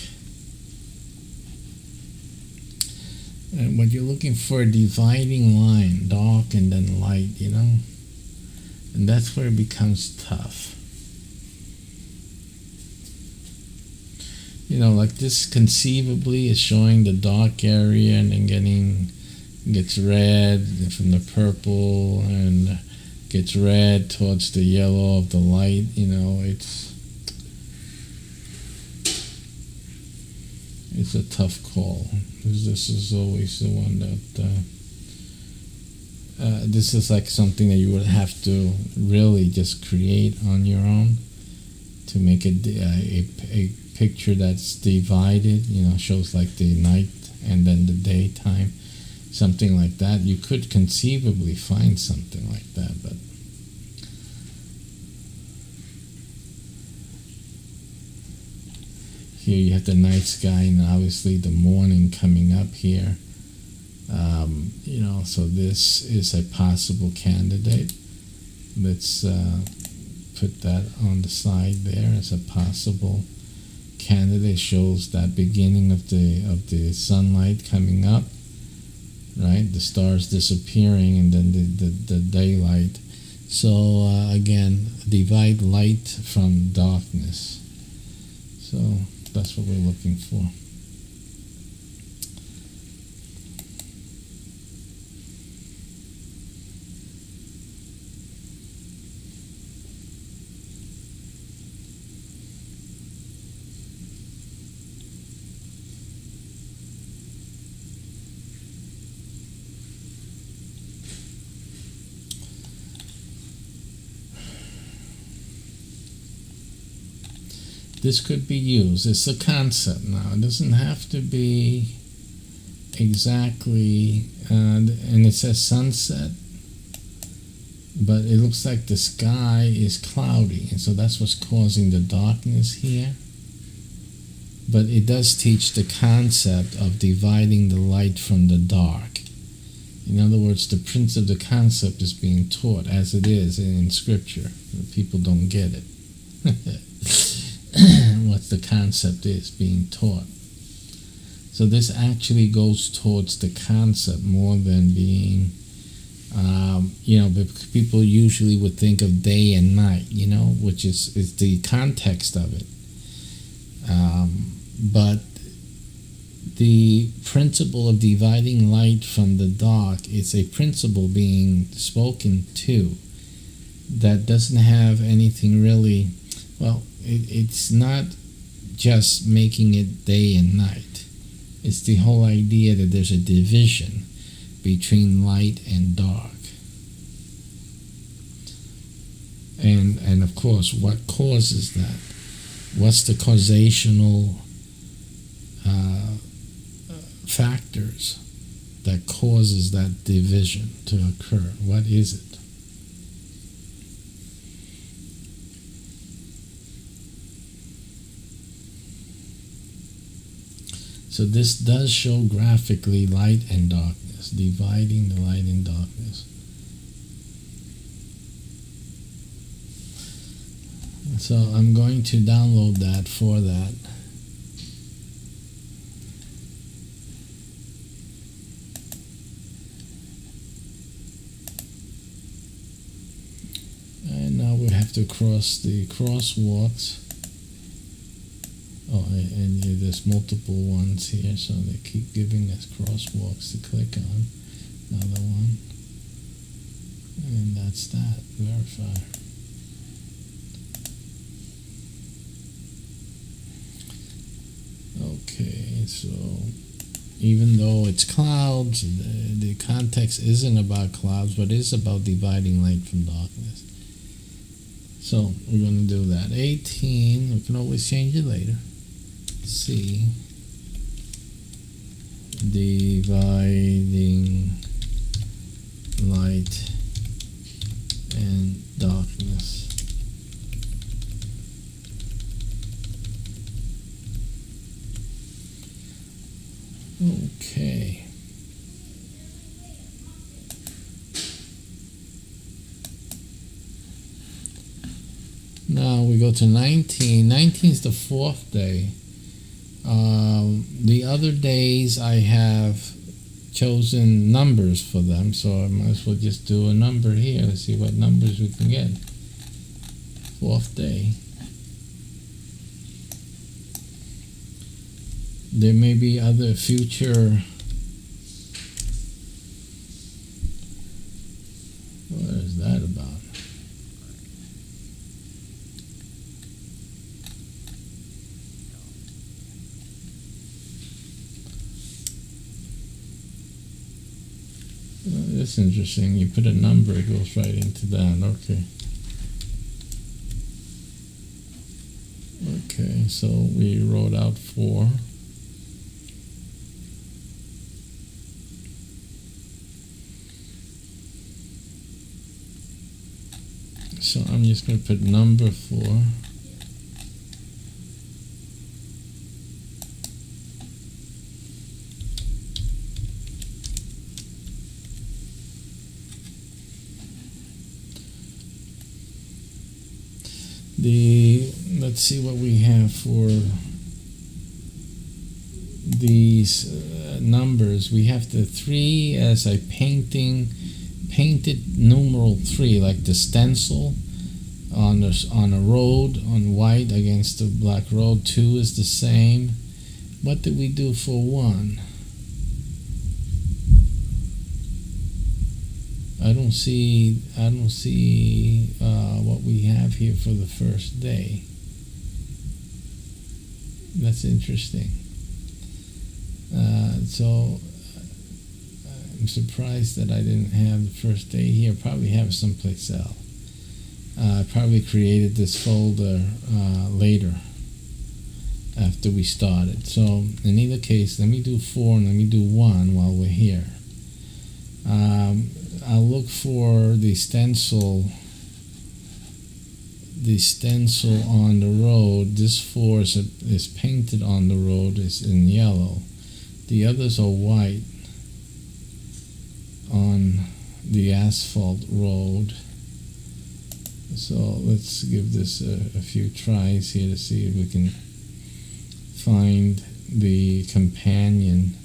And when you're looking for a dividing line, dark and then light, and that's where it becomes tough. Like this conceivably is showing the dark area and then gets red from the purple and gets red towards the yellow of the light. It's a tough call, because this is always the one that this is like something that you would have to really just create on your own to make a picture that's divided, shows like the night and then the daytime, something like that. You could conceivably find something like that, but here you have the night sky and obviously the morning coming up here. So this is a possible candidate. Let's put that on the side there as a possible candidate. Shows that beginning of the sunlight coming up, right? The stars disappearing and then the daylight. So again, divide light from darkness. So that's what we're looking for. This could be used. It's a concept now. It doesn't have to be exactly, and it says sunset, but it looks like the sky is cloudy, and so that's what's causing the darkness here. But it does teach the concept of dividing the light from the dark. In other words, the principle of the concept is being taught as it is in Scripture. People don't get it. What the concept is being taught. So this actually goes towards the concept more than being, people usually would think of day and night, which is the context of it. But the principle of dividing light from the dark is a principle being spoken to that doesn't have anything really, it's not just making it day and night. It's the whole idea that there's a division between light and dark. And of course, what causes that? What's the causational factors that causes that division to occur. What is it? So this does show graphically light and darkness, dividing the light and darkness. So I'm going to download that for that. And now we have to cross the crosswalks. Oh, and there's multiple ones here, so they keep giving us crosswalks to click on. Another one. And that's that. Verify. Okay, so even though it's clouds, the context isn't about clouds, but it's about dividing light from darkness. So we're going to do that. 18, we can always change it later. C, dividing light and darkness. Okay. Now we go to 19. 19 is the fourth day. The other days I have chosen numbers for them, so I might as well just do a number here. Let's see what numbers we can get. Fourth day. There may be other future. What is that about? That's interesting. You put a number, it goes right into that. Okay. Okay, so we wrote out 4. So I'm just going to put number 4. Let's see what we have for these numbers. We have the 3 as a painted numeral 3, like the stencil on a road on white against the black road. 2 is the same. What did we do for 1? I don't see what we have here for the first day. That's interesting. So I'm surprised that I didn't have the first day here. Probably have someplace else. I probably created this folder later after we started. So in either case, let me do 4 and let me do 1 while we're here. I'll look for the stencil on the road. This 4 is painted on the road, is in yellow. The others are white on the asphalt road. So let's give this a few tries here to see if we can find the companion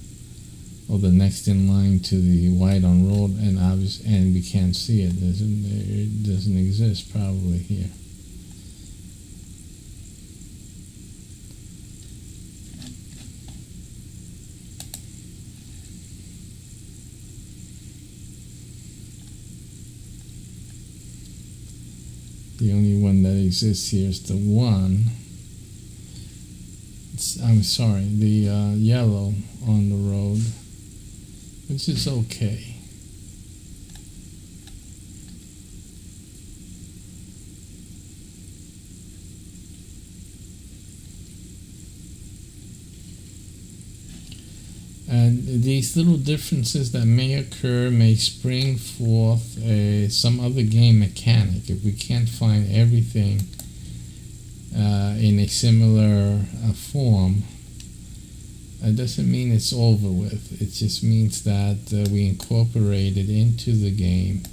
or the next in line to the white on road, and we can't see it. It doesn't exist probably here. The only one that exists here is the 1. I'm sorry, the yellow on the road, which is okay. these little differences that may occur may spring forth some other game mechanic. If we can't find everything in a similar form, it doesn't mean it's over with. It just means that we incorporate it into the game.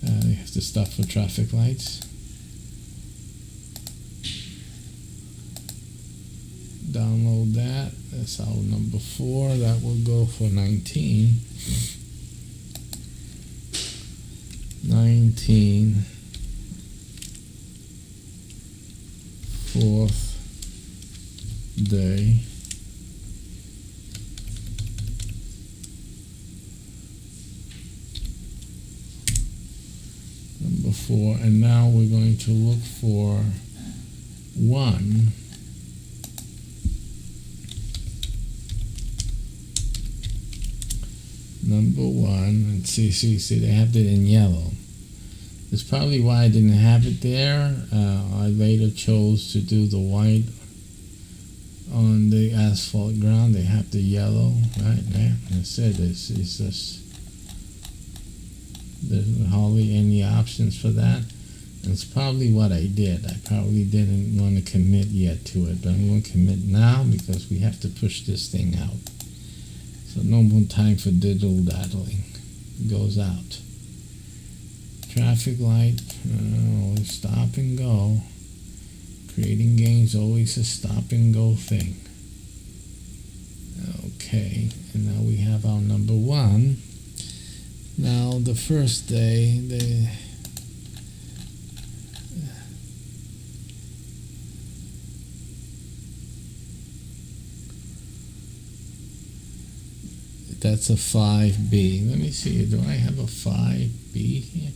Here's the stuff for traffic lights. Download that. That's our number 4. That will go for 19. 19. 4th day. Number 4. And now we're going to look for 1. Number 1, and see, they have it in yellow. That's probably why I didn't have it there. I later chose to do the white on the asphalt ground. They have the yellow right there. I said it's just, there's hardly any options for that. And it's probably what I did. I probably didn't want to commit yet to it, but I'm going to commit now because we have to push this thing out. So no more time for diddle-daddling. It goes out. Traffic light, stop and go. Creating games always a stop and go thing. Okay, and now we have our number 1. Now the first day, that's a 5B. Let me see, do I have a 5B here?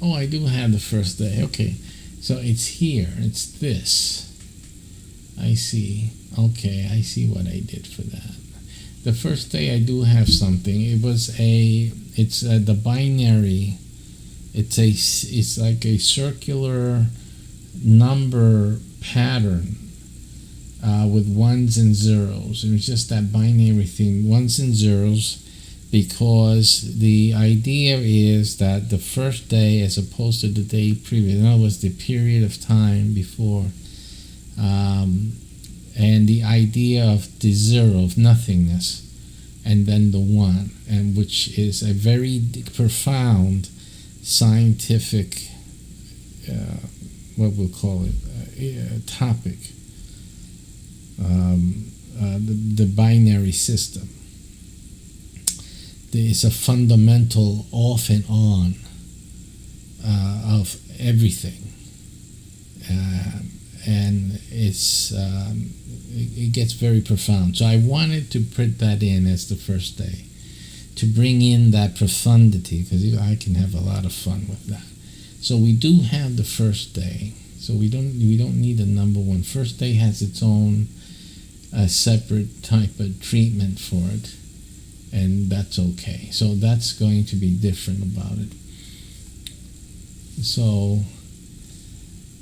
Oh, I do have the first day. Okay, so it's here. It's this. I see. Okay, I see what I did for that. The first day I do have something. It's the binary. It's like a circular number pattern with 1s and 0s. It was just that binary thing, 1s and 0s, because the idea is that the first day as opposed to the day previous, in other words, the period of time before, and the idea of the 0, of nothingness, and then the 1, and which is a very profound scientific, what we'll call it, topic. The binary system. There is a fundamental off and on of everything, and it gets very profound. So I wanted to put that in as the first day, to bring in that profundity, because I can have a lot of fun with that. So we do have the first day. So we don't need a number 1. First day has its own separate type of treatment for it, and that's okay. So that's going to be different about it. So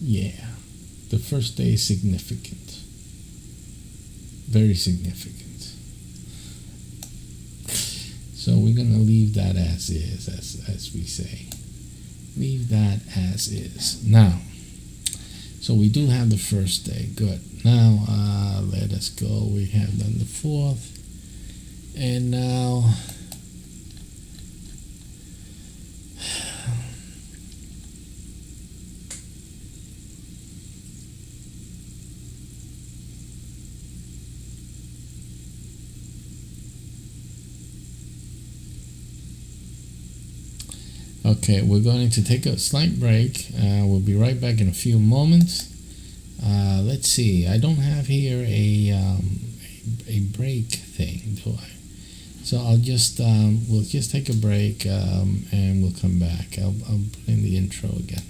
yeah, the first day is significant, very significant. So we're going to leave that as is, as we say. Leave that as is. Now, so we do have the first day. Good. Now, let us go. We have done the 4th. And now, okay, we're going to take a slight break. We'll be right back in a few moments. Let's see. I don't have here a break thing, do I? So I'll just we'll just take a break and we'll come back. I'll put in the intro again.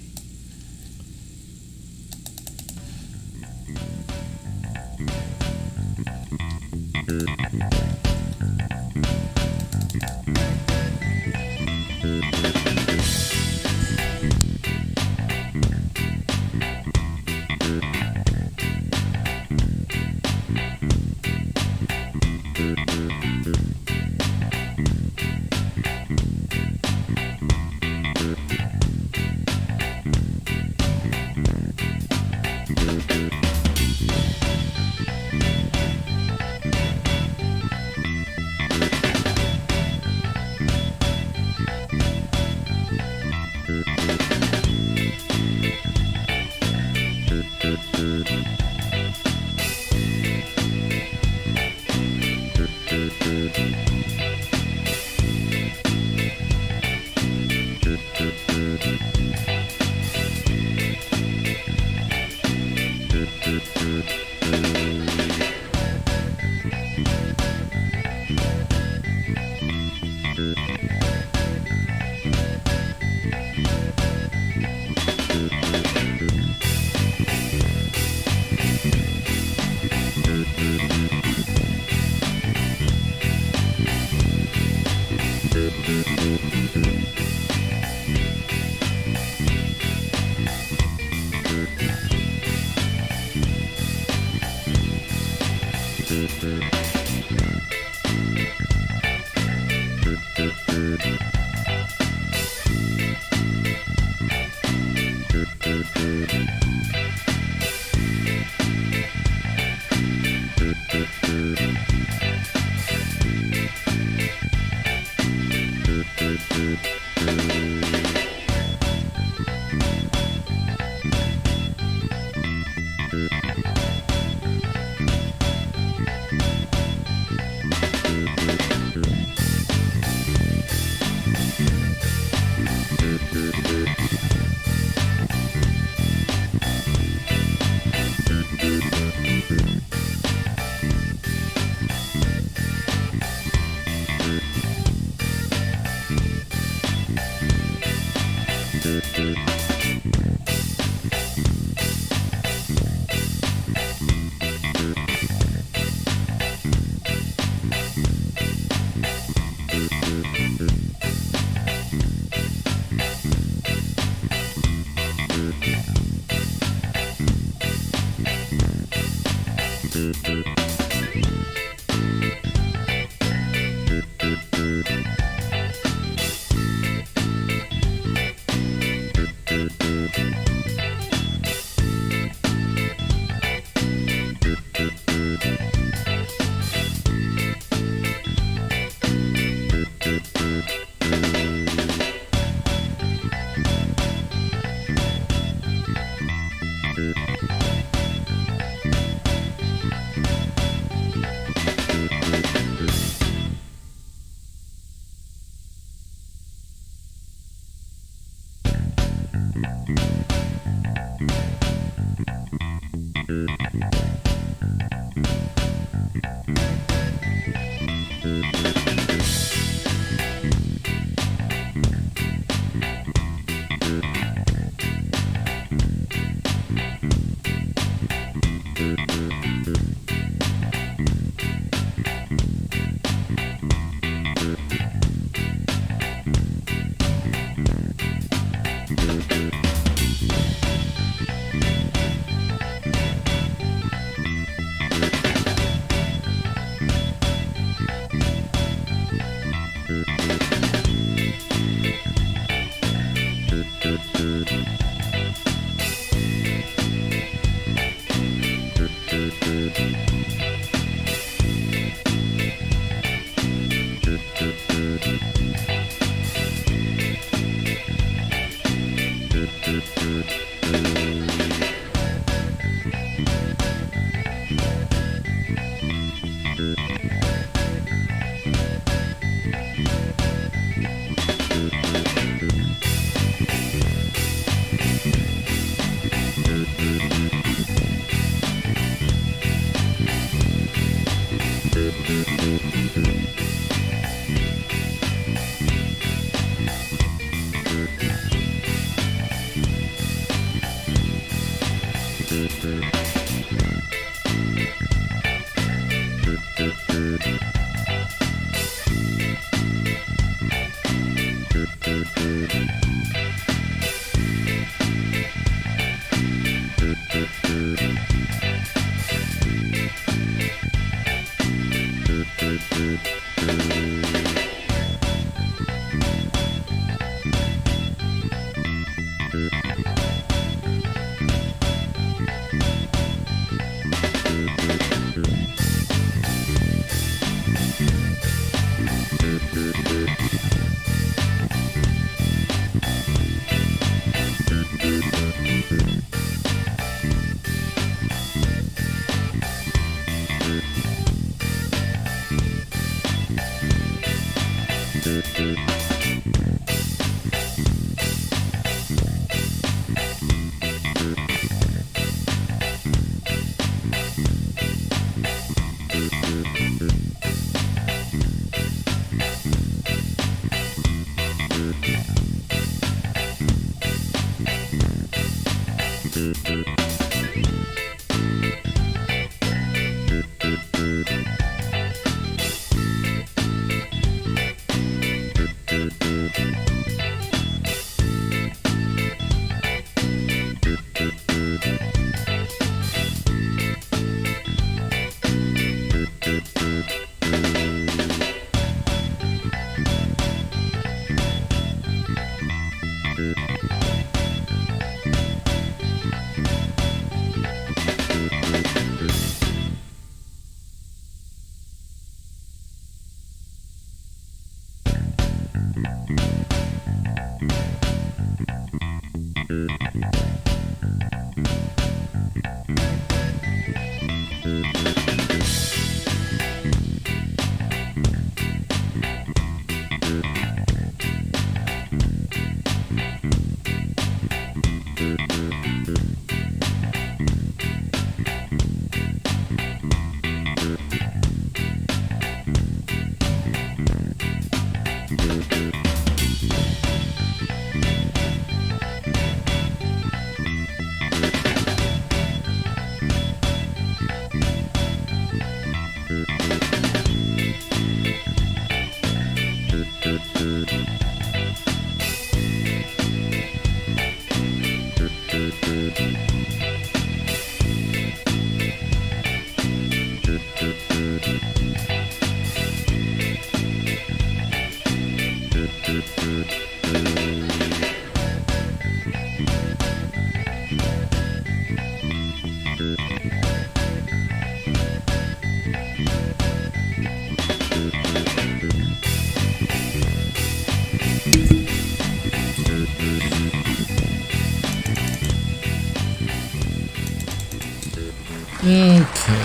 Okay.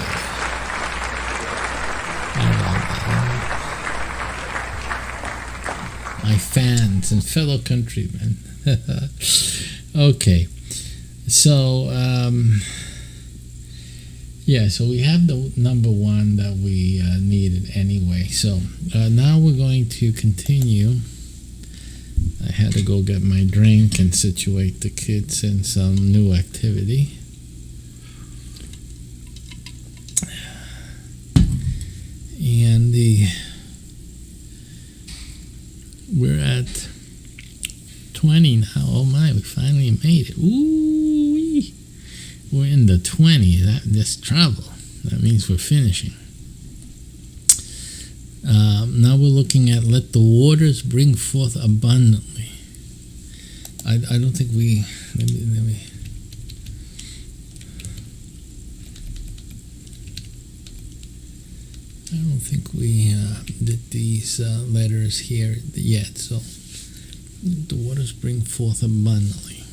My fans and fellow countrymen. Okay. So, yeah, so we have the number one that we needed anyway. So now we're going to continue. I had to go get my drink and situate the kids in some new activity. And we're at 20 now. Oh my, we finally made it. Ooh, we're in the 20s. That's trouble. That means we're finishing. Now we're looking at let the waters bring forth abundantly. I don't think we... Let me I don't think we did these letters here yet. So the waters bring forth abundantly.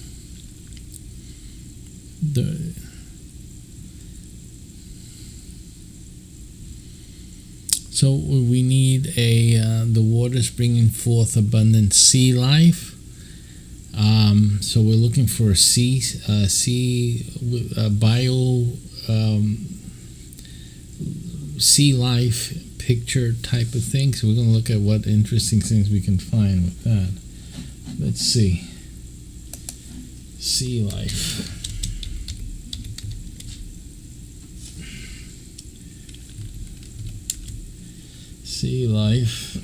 So we need the waters bringing forth abundant sea life. So we're looking for a sea life picture type of thing. So we're going to look at what interesting things we can find with that. Let's see. Sea life. Sea life.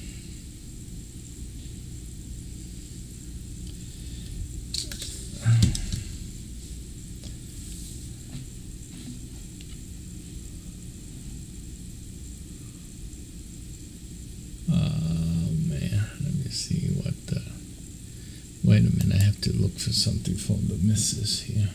Wait a minute, I have to look for something from the missus here.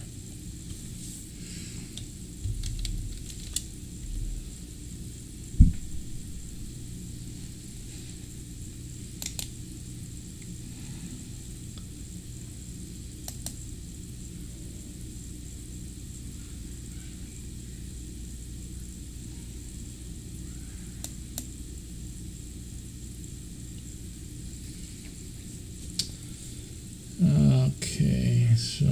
Okay, so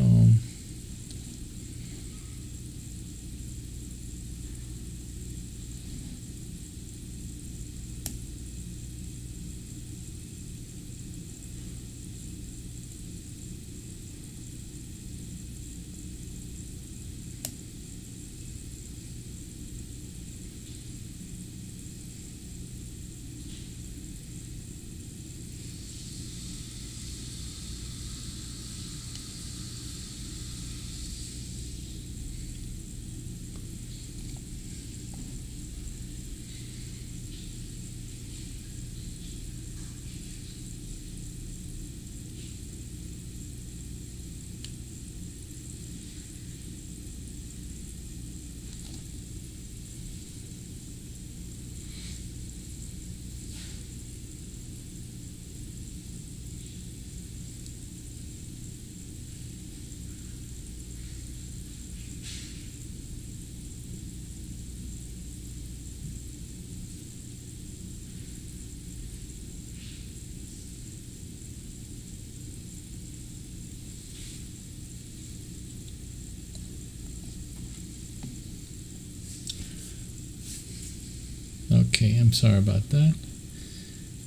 Okay, I'm sorry about that.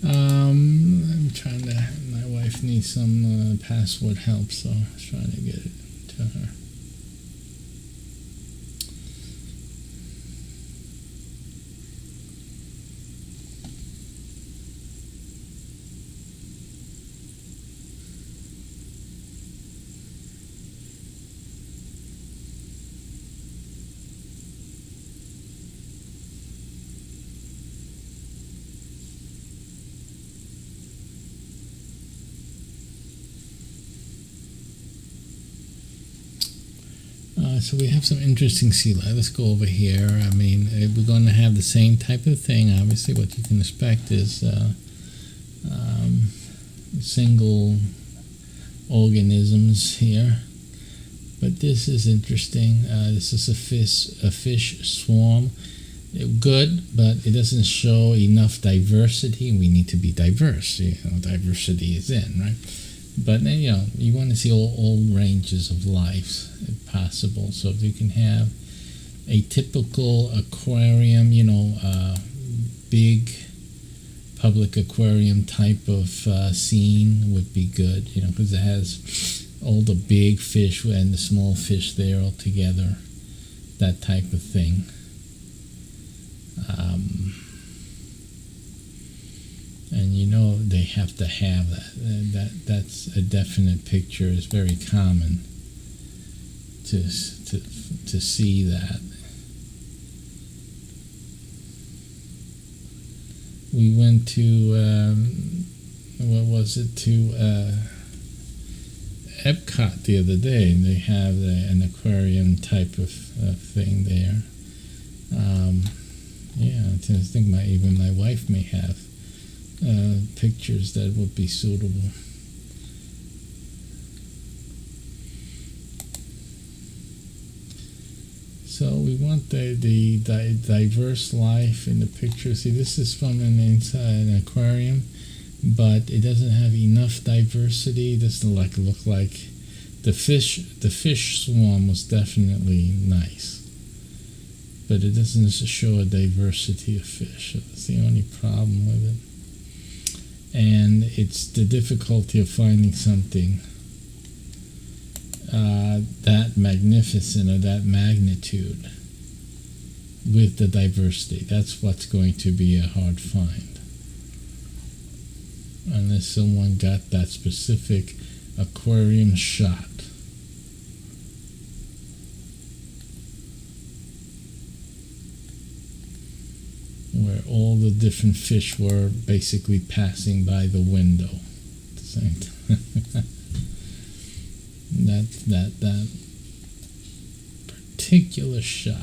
I'm trying to. My wife needs some password help, so I'm trying to get it to her. So we have some interesting sea life. Let's go over here. I mean, we're going to have the same type of thing. Obviously, what you can expect is single organisms here. But this is interesting. This is a fish swarm. Good, but it doesn't show enough diversity. We need to be diverse. Diversity is in, right? But you want to see all ranges of life if possible. So if you can have a typical aquarium, big public aquarium type of scene would be good, because it has all the big fish and the small fish there all together, that type of thing. And they have to have that. That's a definite picture. It's very common to see that. We went to Epcot the other day, and they have an aquarium type of thing there. I think even my wife may have pictures that would be suitable. So we want the diverse life in the picture. See, this is from inside an aquarium, but it doesn't have enough diversity. It doesn't look like the fish swarm was definitely nice, but it doesn't show a diversity of fish. So that's the only problem with it. And it's the difficulty of finding something that magnificent or that magnitude with the diversity. That's what's going to be a hard find. Unless someone got that specific aquarium shot. Where all the different fish were basically passing by the window at the same time. that particular shot.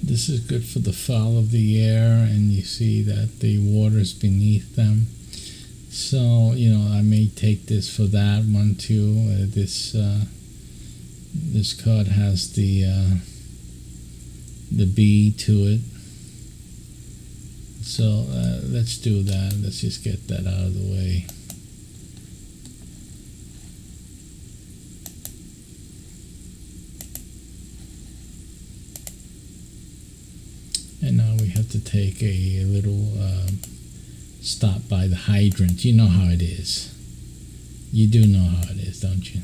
This is good for the fall of the air, and you see that the water's beneath them. So, I may take this for that one too. This card has the bee to it. So let's do that. Let's just get that out of the way. And now we have to take a little stop by the hydrant. You know how it is. You do know how it is, don't you?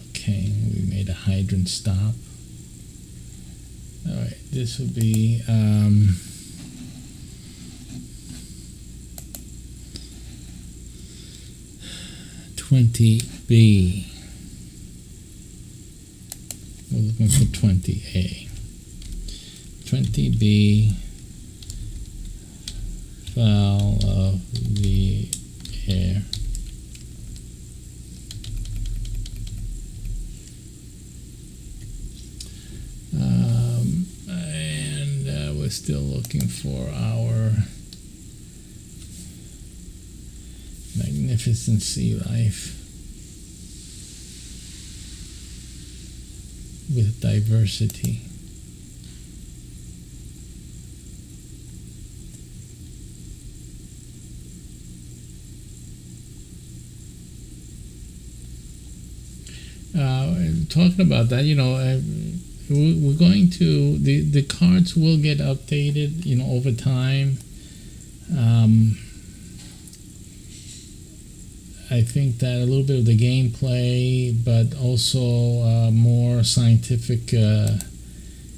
Okay, we made a hydrant stop. Alright, this will be 20B. We're looking for 20A. 20B, foul of the air. And we're still looking for our magnificent sea life with diversity. Talking about that, we're going to, the cards will get updated, over time. I think that a little bit of the gameplay, but also more scientific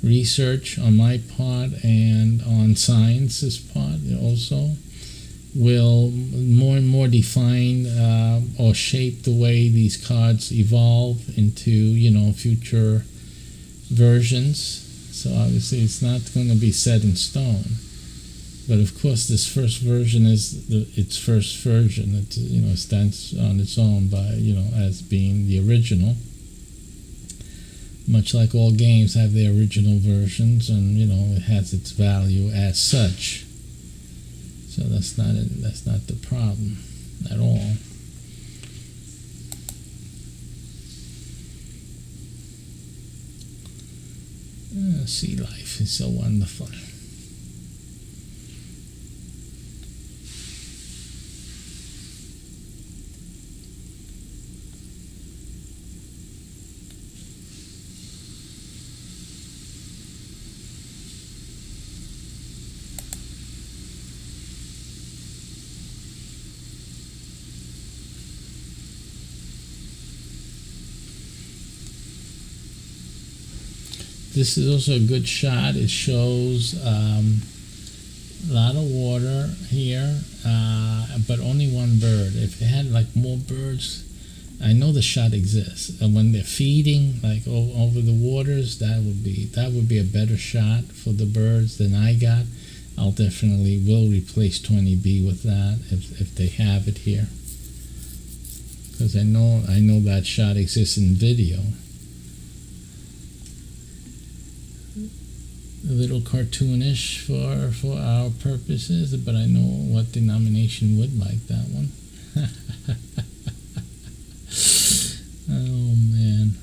research on my part and on science's part also will more and more define or shape the way these cards evolve into, future versions. So obviously it's not going to be set in stone. But of course, this first version is its first version. It stands on its own by as being the original. Much like all games have their original versions, and it has its value as such. So that's not the problem at all. Sea life is so wonderful. This is also a good shot. It shows a lot of water here, but only one bird. If they had more birds, I know the shot exists. And when they're feeding over the waters, that would be a better shot for the birds than I got. I'll definitely will replace 20B with that if they have it here, because I know that shot exists in video. A little cartoonish for our purposes, but I know what denomination would like that one. Oh man.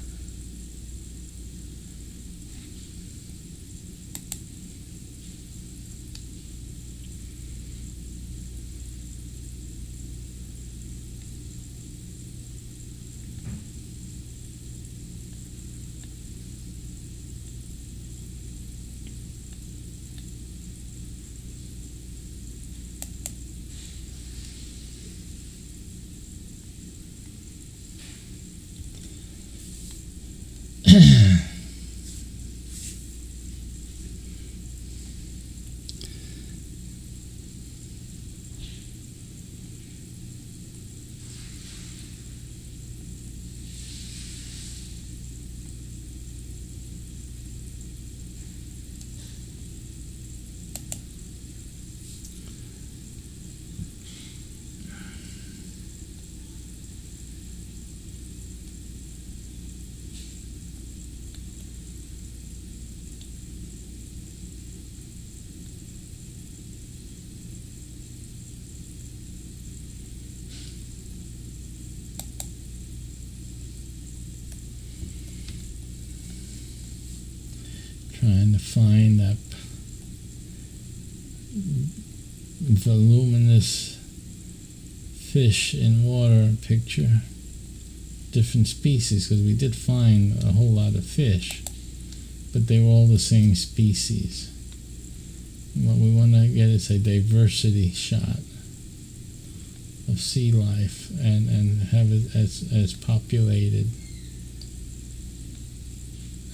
Trying to find that voluminous fish in water picture, different species, because we did find a whole lot of fish, but they were all the same species. What we want to get is a diversity shot of sea life and have it as populated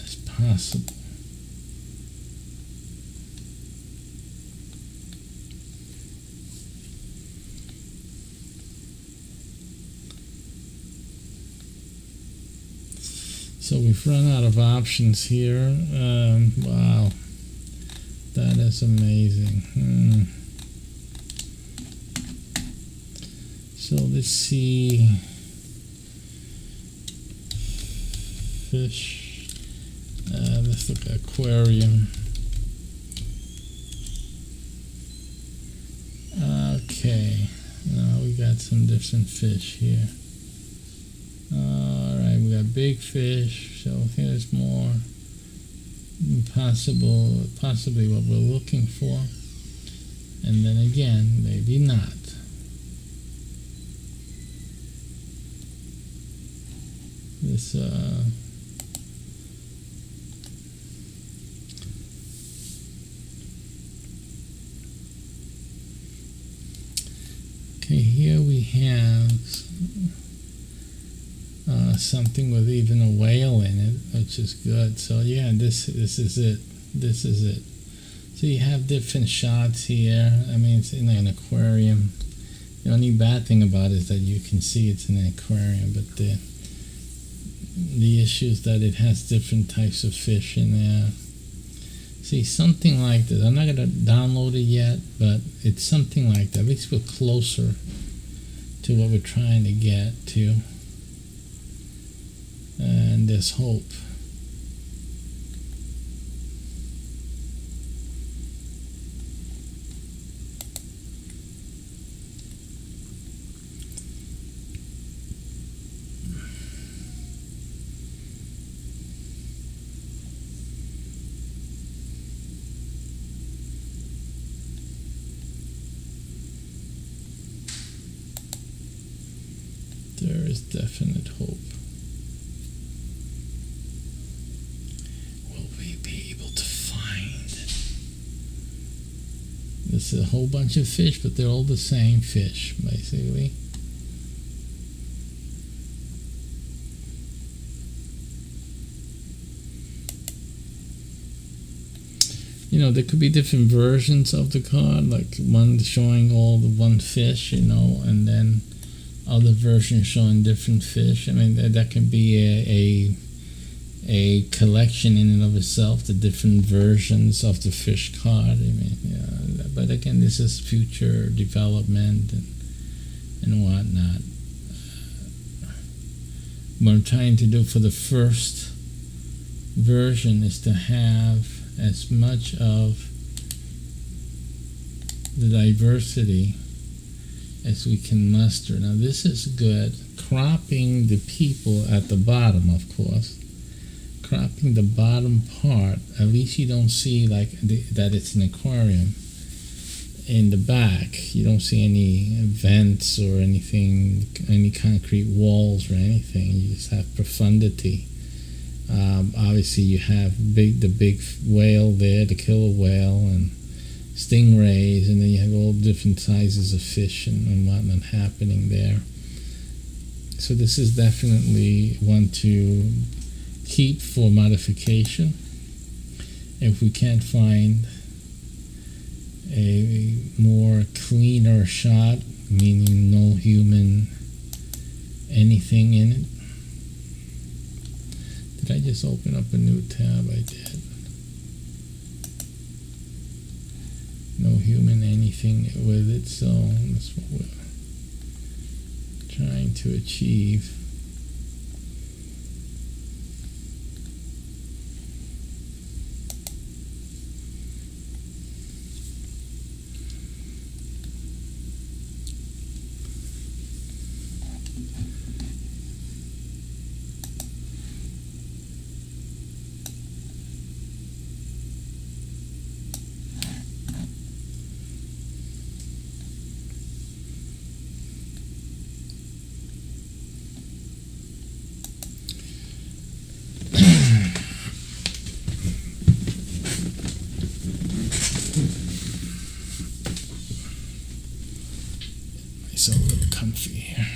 as possible. So we've run out of options here. Wow, that is amazing. So let's see. Fish. Let's look at aquarium. Okay, now we got some different fish here. Alright, we got big fish, so here's more possibly what we're looking for. And then again, maybe not. This okay, here we have something with even a whale in it, which is good. So yeah, this is it. This is it. So you have different shots here. I mean, it's in an aquarium. The only bad thing about it is that you can see it's in an aquarium, but the issue is that it has different types of fish in there. See, something like this. I'm not going to download it yet, but it's something like that. At least we're closer to what we're trying to get to. And there's hope. There is definite hope. Will we be able to find? This is a whole bunch of fish, but they're all the same fish, basically. You know, there could be different versions of the card, like one showing all the one fish, you know, and then other versions showing different fish. I mean, that can be a collection in and of itself, the different versions of the fish card. I mean, yeah, but again, this is future development and whatnot. What I'm trying to do for the first version is to have as much of the diversity as we can muster. Now this is good. Cropping the people at the bottom, of course. Cropping the bottom part. At least you don't see like that it's an aquarium. In the back, you don't see any vents or anything, any concrete walls or anything. You just have profundity. Obviously, you have the big whale there, the killer whale, and stingrays, and then you have all different sizes of fish and whatnot happening there. So this is definitely one to keep for modification. If we can't find a more cleaner shot, meaning no human anything in it. Did I just open up a new tab? I did. No human anything with it, so that's what we're trying to achieve. It's a little comfy here.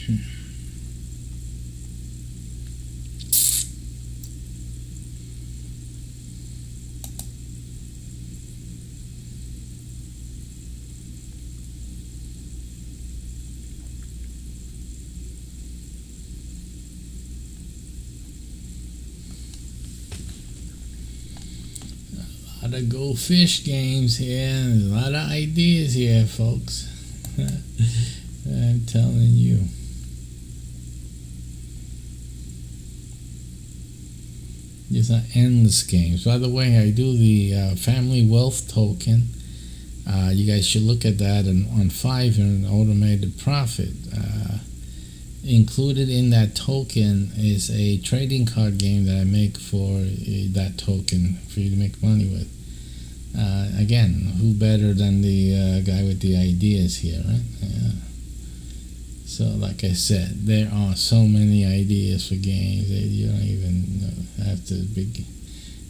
A lot of go fish games here, and a lot of ideas here, folks. I'm telling you. These are endless games. By the way, I do the family wealth token. You guys should look at that on Fiverr and automated profit. Included in that token is a trading card game that I make for that token for you to make money with. Again, who better than the guy with the ideas here, right? Yeah. So, like I said, there are so many ideas for games that you don't even have to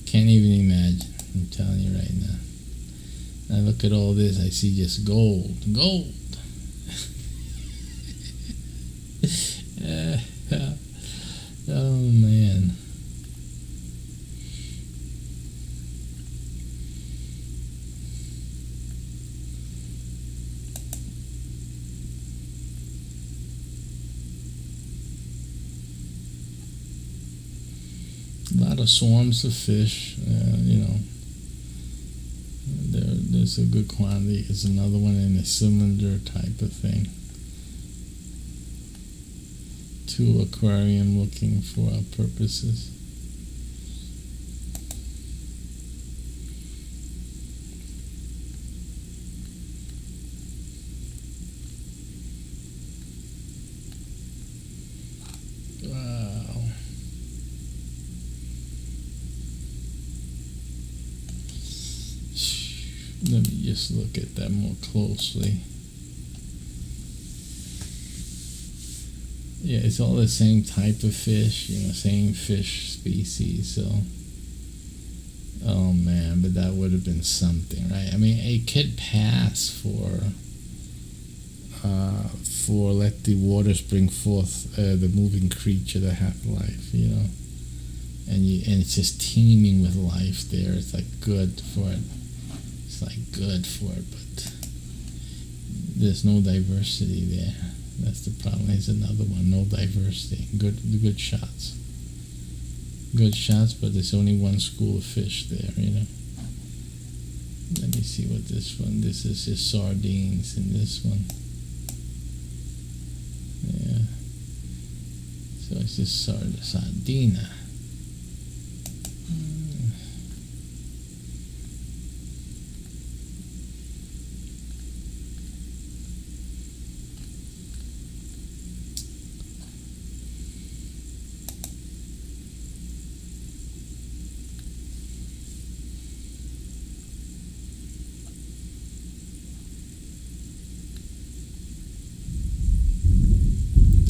can't even imagine. I'm telling you right now. I look at all this, I see just gold. Oh man. A lot of swarms of fish, there's a good quantity. There's another one in a cylinder type of thing. 2 aquarium looking for our purposes. Wow. Let me just look at that more closely. Yeah, it's all the same type of fish, same fish species, so. Oh man, but that would have been something, right? I mean, it could pass for let the waters bring forth the moving creature that have life, and it's just teeming with life there. It's like good for it. It's like good for it, but there's no diversity there. That's the problem. There's another one. No diversity. Good shots. Good shots, but there's only one school of fish there, Let me see what this one. This is just sardines in this one. Yeah. So it's just sardina.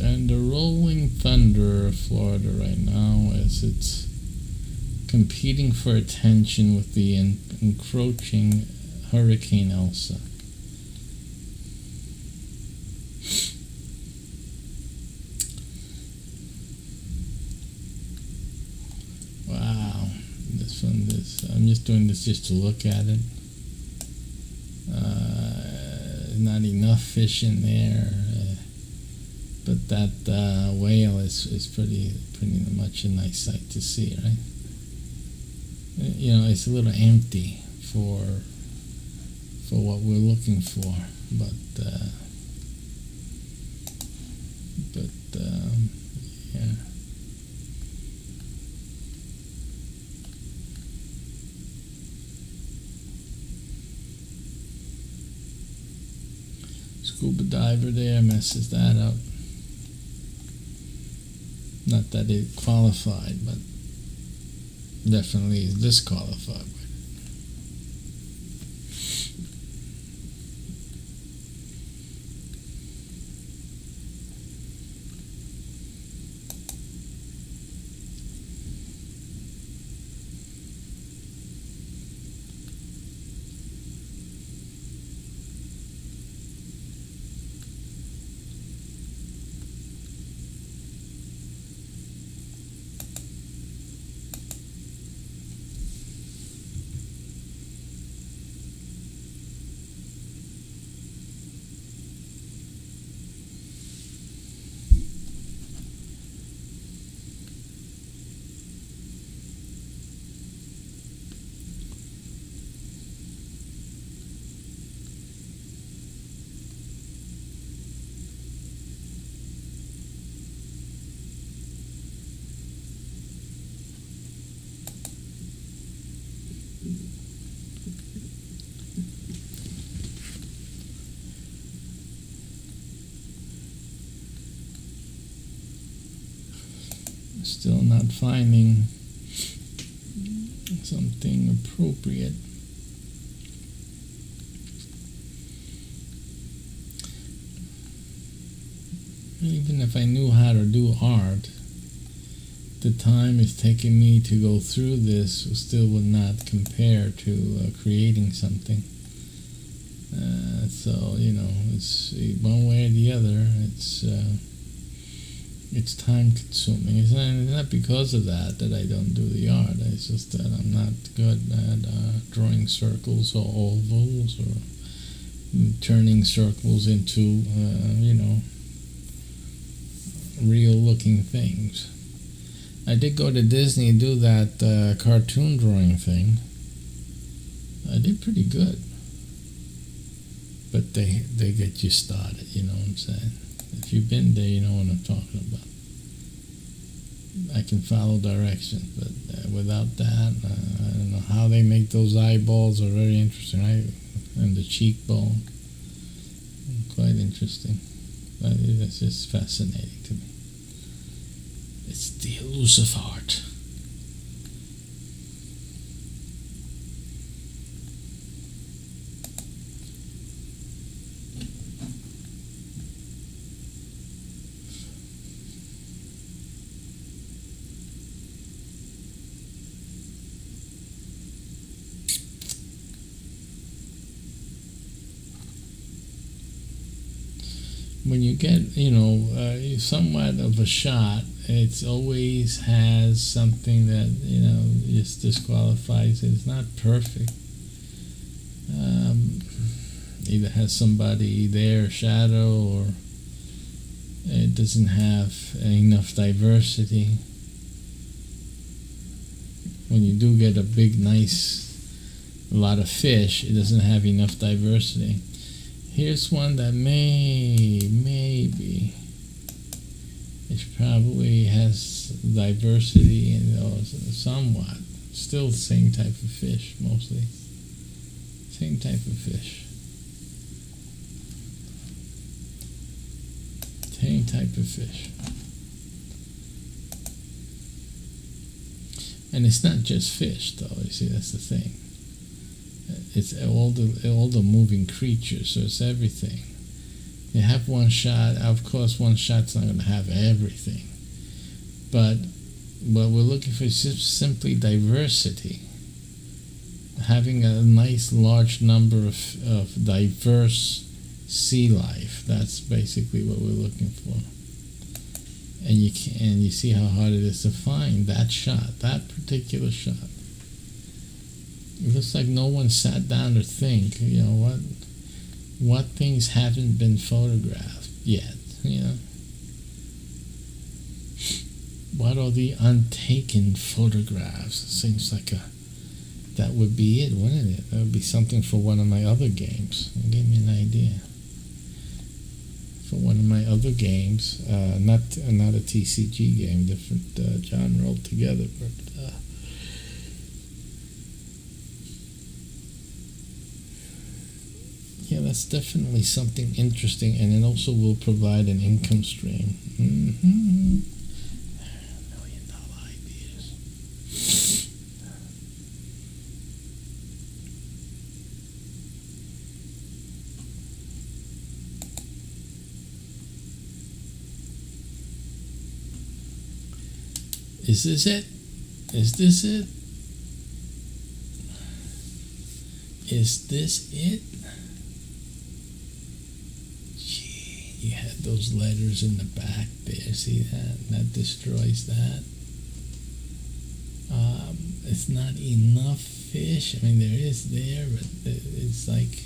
And the rolling thunder of Florida right now, as it's competing for attention with the encroaching Hurricane Elsa. Wow, I'm just doing this just to look at it. Not enough fish in there. But that whale is pretty much a nice sight to see, right? It's a little empty for what we're looking for, but yeah. Scuba diver there messes that up. Not that it qualified, but definitely is disqualified. Still not finding something appropriate. Even if I knew how to do art, the time it's taking me to go through this still would not compare to creating something. So, you know, it's one way or the other. It's time consuming. It's not because of that I don't do the art. It's just that I'm not good at drawing circles or ovals or turning circles into, you know, real looking things. I did go to Disney and do that cartoon drawing thing. I did pretty good. But they get you started, you know what I'm saying? If you've been there, you know what I'm talking about. I can follow directions, but without that, I don't know how they make those eyeballs are very interesting, right? And the cheekbone, quite interesting. But it's just fascinating to me. It's the elusive art. When you get, you know, somewhat of a shot, it always has something that, you know, just disqualifies it. It's not perfect. Either has somebody there, shadow, or it doesn't have enough diversity. When you do get a big, nice, a lot of fish, it doesn't have enough diversity. Here's one that maybe it probably has diversity and somewhat. Still the same type of fish, mostly. Same type of fish. Same type of fish. And it's not just fish, though. You see, that's the thing. It's all the moving creatures, so it's everything. You have one shot. Of course, one shot's not going to have everything, but what we're looking for is just simply diversity. Having a nice large number of diverse sea life. That's basically what we're looking for. And you see how hard it is to find that shot, that particular shot. It looks like no one sat down to think, you know, what things haven't been photographed yet, you know. What are the untaken photographs? It seems like that would be it, wouldn't it? That would be something for one of my other games. Give me an idea. For one of my other games, not a TCG game, different genre altogether, but yeah, that's definitely something interesting, and it also will provide an income stream. $1 million ideas. Is this it? Is this it? Is this it? You had those letters in the back there, see that? That destroys that. It's not enough fish. I mean, there is there, but it's like,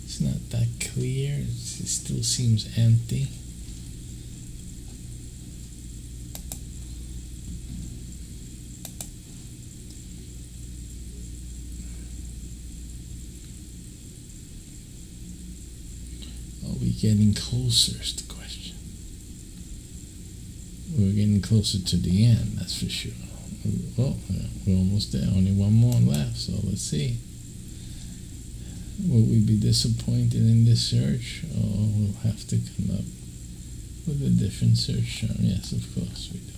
it's not that clear. It still seems empty. Are we getting closer is the question. We're getting closer to the end, that's for sure. Well, we're almost there. Only one more left, so let's see. Will we be disappointed in this search, or we'll have to come up with a different search term? Yes, of course we do.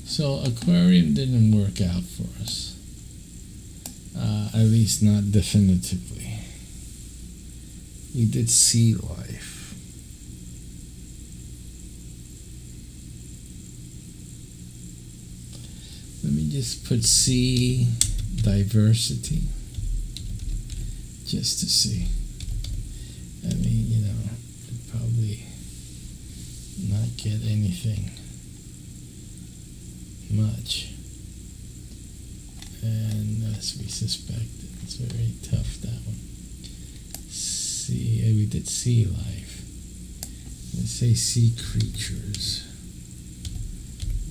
So aquarium didn't work out for us, at least not definitively. We did sea life. Let me just put sea diversity just to see. I mean, you know, I'd probably not get anything much. And as we suspected, it's very tough, that one. Sea, we did sea life. Let's say sea creatures.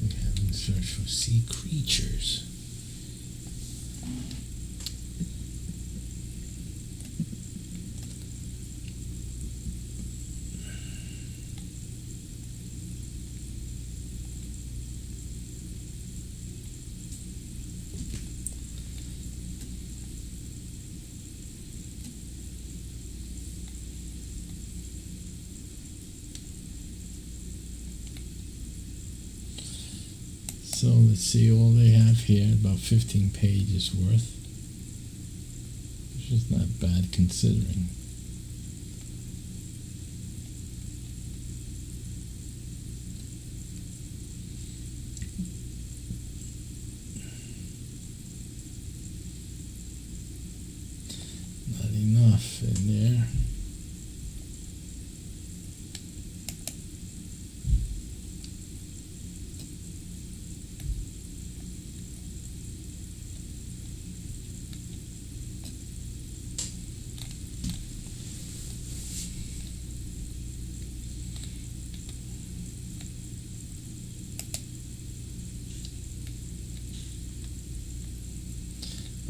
We haven't searched for sea creatures. So let's see, all they have here, about 15 pages worth, which is not bad considering. Not enough in there.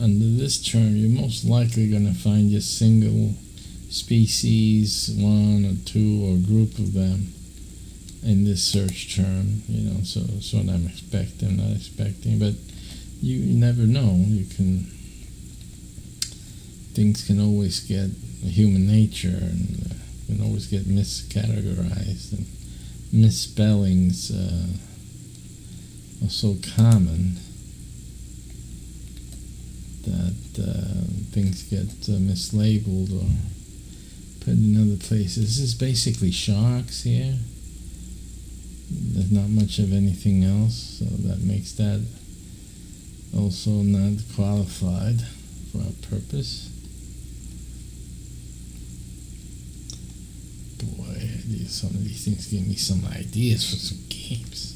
Under this term, you're most likely going to find just single species, one or two, or group of them in this search term. You know, so what I'm expecting, not expecting, but you never know. Things can always get human nature, and can always get miscategorized, and misspellings are so common that things get mislabeled or put in other places. This is basically sharks here. There's not much of anything else, so that makes that also not qualified for our purpose. Boy, some of these things give me some ideas for some games.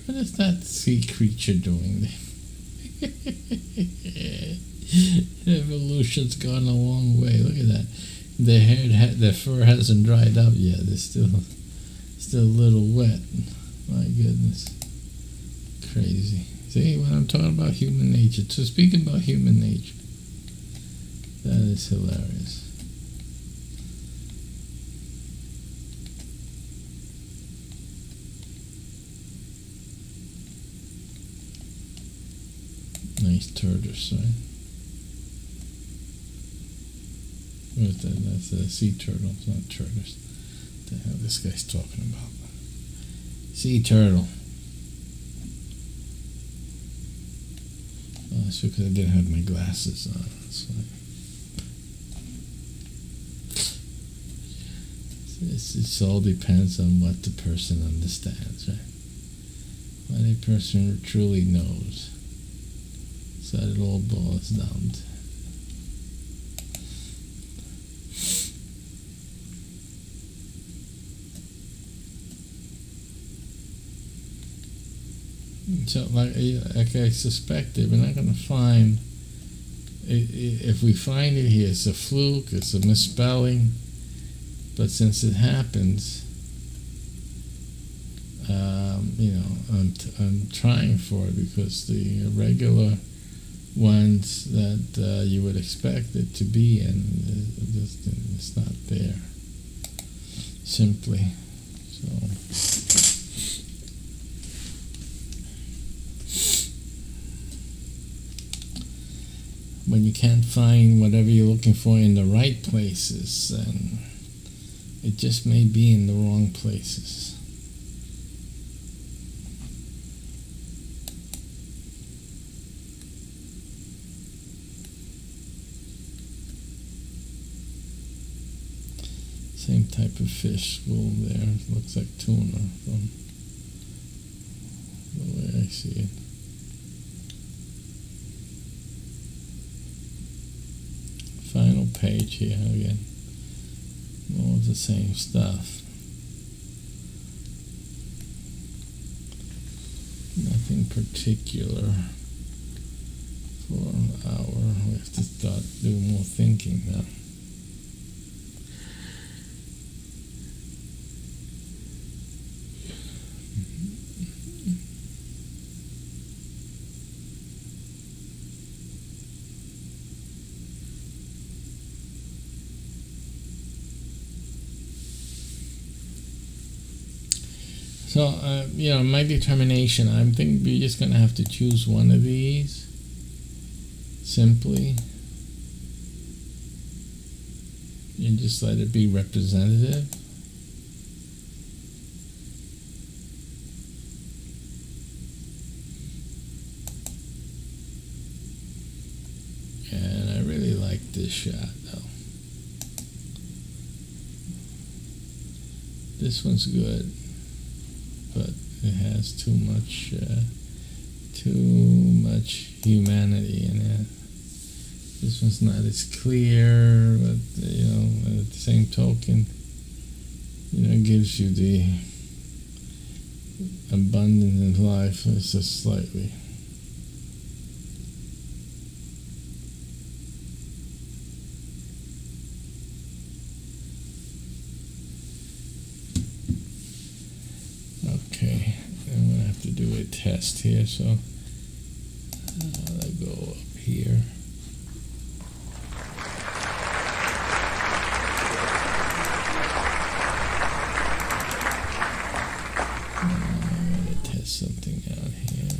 What is that sea creature doing there? Evolution's gone a long way. Look at that. Their fur hasn't dried up yet. They're still a little wet. My goodness. Crazy. See, when I'm talking about human nature, so speaking about human nature, that is hilarious. Nice tortoise, right? What is that? That's a sea turtle. It's not tortoise. What the hell this guy's talking about? Sea turtle. Oh, that's because I didn't have my glasses on. That's why. It all depends on what the person understands, right? What a person truly knows. So it all boils down to. So, like I suspected, we're not going to find. If we find it here, it's a fluke. It's a misspelling. But since it happens, I'm trying for it, because the regular ones that you would expect it to be in, it's not there, simply. So when you can't find whatever you're looking for in the right places, then it just may be in the wrong places. Same type of fish school there. Looks like tuna from the way I see it. Final page here again. More of the same stuff. Nothing particular for an hour. We have to start doing more thinking now. So, my determination, I think we're just going to have to choose one of these, simply, and just let it be representative. And I really like this shot, though. This one's good, but it has too much humanity in it. This one's not as clear, but at the same token, it gives you the abundance in life. It's just slightly. Okay, I'm going to have to do a test here, so I'll go up here. I'm going to test something out here.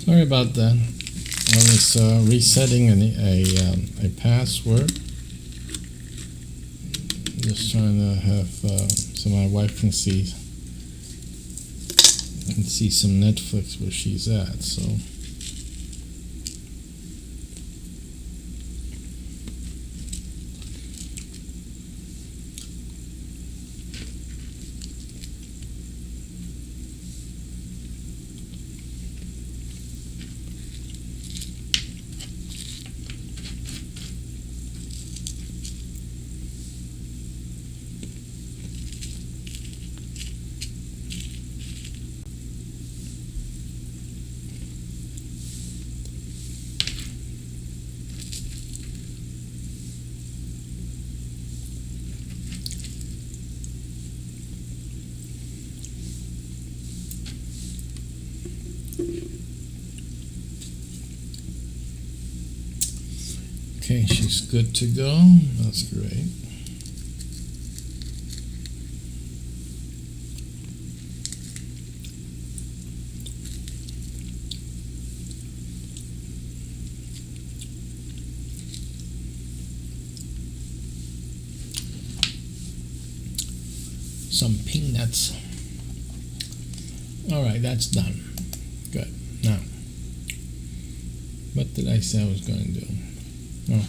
Sorry about that. I was resetting a password. Just trying to have so my wife can see some Netflix where she's at. So. Okay, she's good to go. That's great. Some peanuts. All right, that's done. Good. Now, what did I say I was going to do? Oh.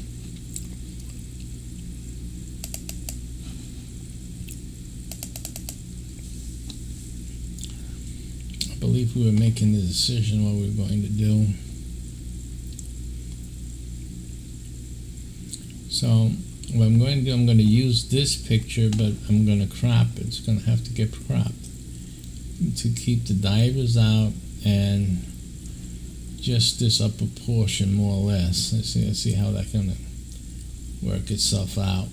I believe we were making the decision what we were going to do. So what I'm going to do, I'm going to use this picture, but I'm going to crop it. It's going to have to get cropped to keep the divers out and just this upper portion more or less. Let's see how that's going to work itself out.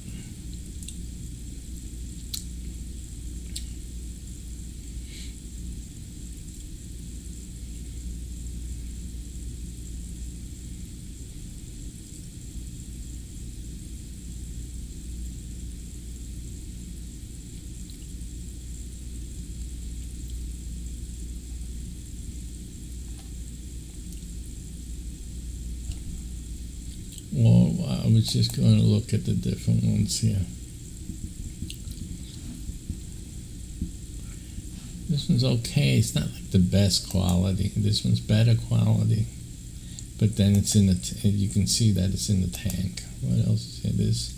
Well, I was just going to look at the different ones here. This one's okay. It's not like the best quality. This one's better quality. But then it's in the, you can see that it's in the tank. What else is here? There's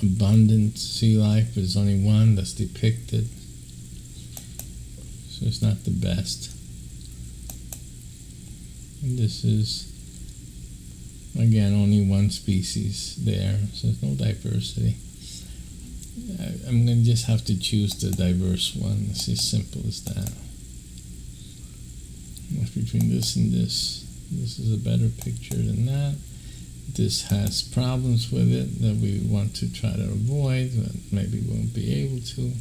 abundant sea life, but there's only one that's depicted. So it's not the best. And this is, again, only one species there, so there's no diversity. I'm going to just have to choose the diverse one. It's as simple as that. What's between this and this? This is a better picture than that. This has problems with it that we want to try to avoid, but maybe we won't be able to.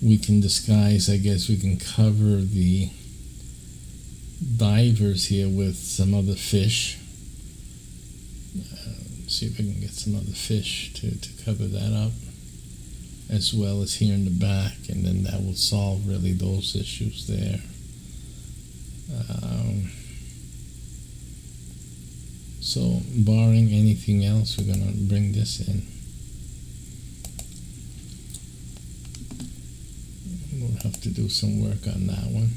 We can disguise, I guess we can cover the divers here with some other fish. See if I can get some other fish to cover that up, as well as here in the back, and then that will solve really those issues there. So barring anything else, we're going to bring this in. We'll have to do some work on that one.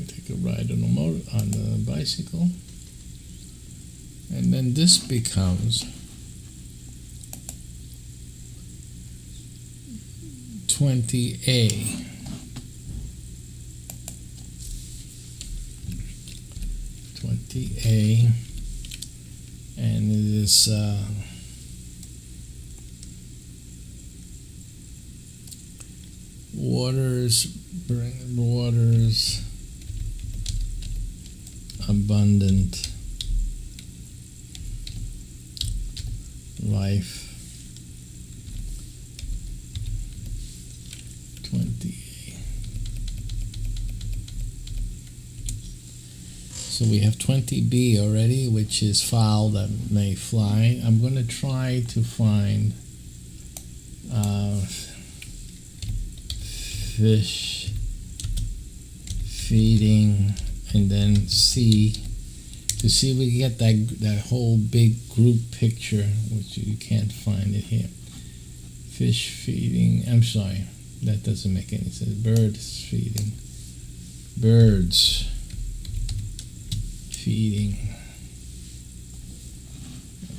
Take a ride on the bicycle, and then this becomes 20A. 20A, and it is waters, abundant life. 20. So we have 20B already, which is fowl that may fly. I'm going to try to find fish feeding, and then see to see if we can get that whole big group picture, which you can't find it here. Fish feeding. I'm sorry, that doesn't make any sense. Birds feeding. Birds feeding.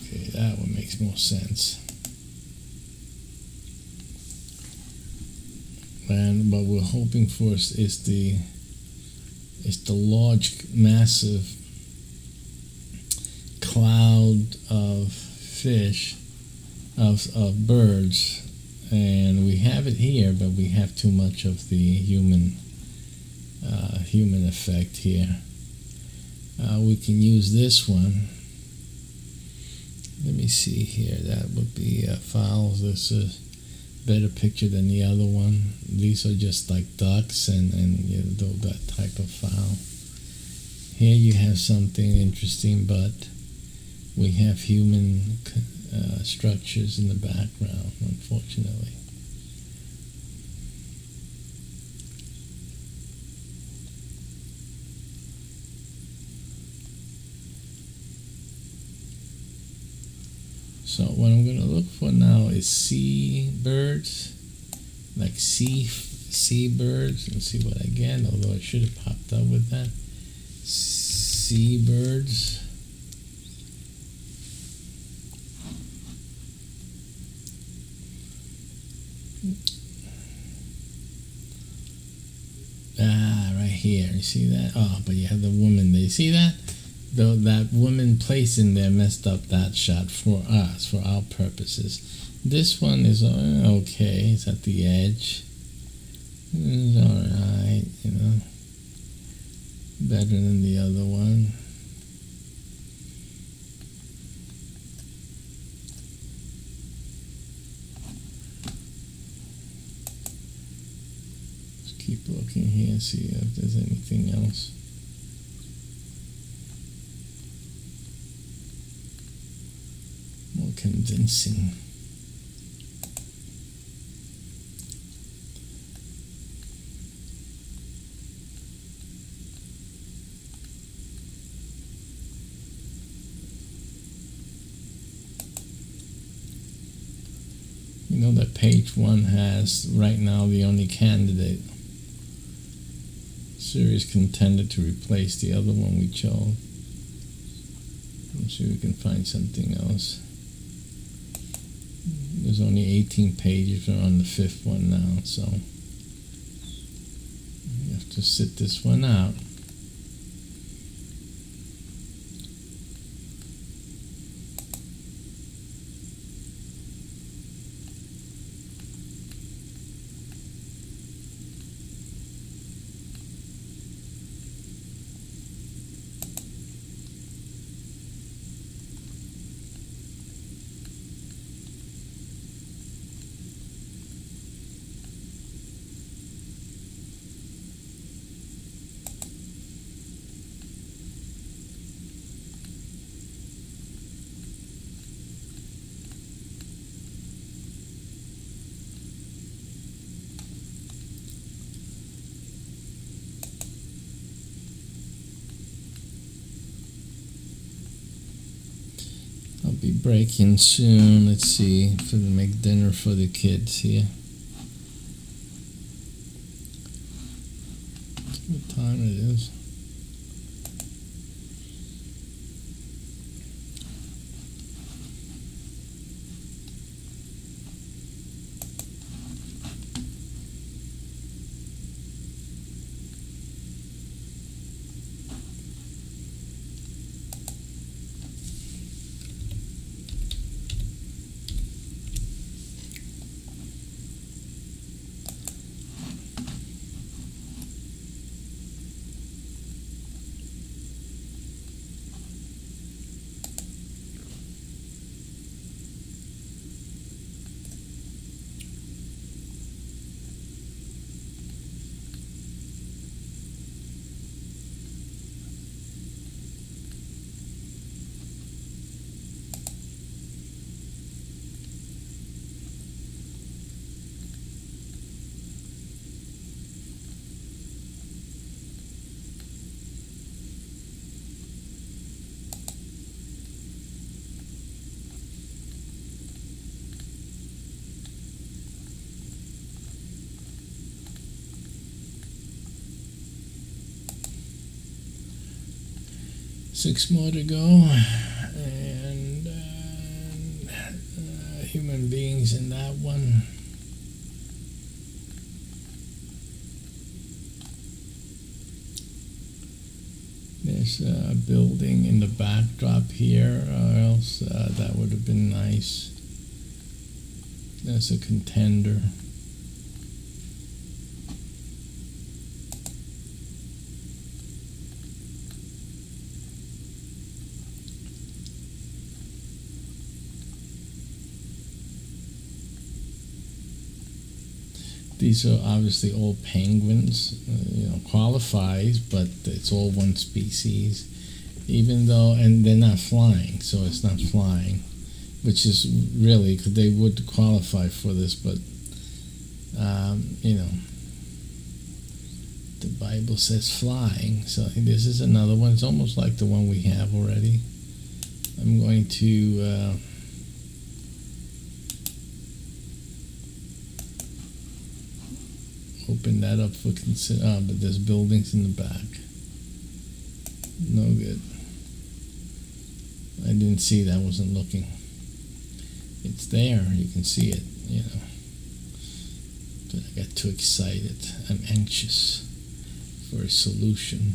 Okay, that one makes more sense. And what we're hoping for is the large, massive cloud of fish, of birds, and we have it here, but we have too much of the human effect here. We can use this one. Let me see here. That would be fowls. This is a better picture than the other one. These are just like ducks and you know, that type of fowl. Here you have something interesting, but we have human structures in the background, unfortunately. So what I'm going to look for now is sea birds, like sea birds, and see what I get, although it should have popped up with that. Sea birds. Right here, you see that? Oh, but you have the woman there. You see that? That woman placed in there messed up that shot for us, for our purposes. This one is okay. It's at the edge. It's alright, you know. Better than the other one. Just keep looking here and see if there's anything else. More convincing. You know that page 1 has right now the only candidate, serious contender to replace the other one we chose. Let's see if we can find something else. There's only 18 pages. We're on the 5th one now, so we have to sit this one out. I'll be breaking soon. Let's see if we can make dinner for the kids here. What time it is? 6 more to go, and human beings in that one. There's a building in the backdrop here, or else that would have been nice. That's a contender. These are obviously all penguins, qualifies, but it's all one species, even though, and they're not flying, so it's not flying, which is really, because they would qualify for this, but, the Bible says flying, so this is another one. It's almost like the one we have already. I'm going to open that up for but there's buildings in the back. No good. I didn't see that. I wasn't looking. It's there. You can see it, But I got too excited. I'm anxious for a solution.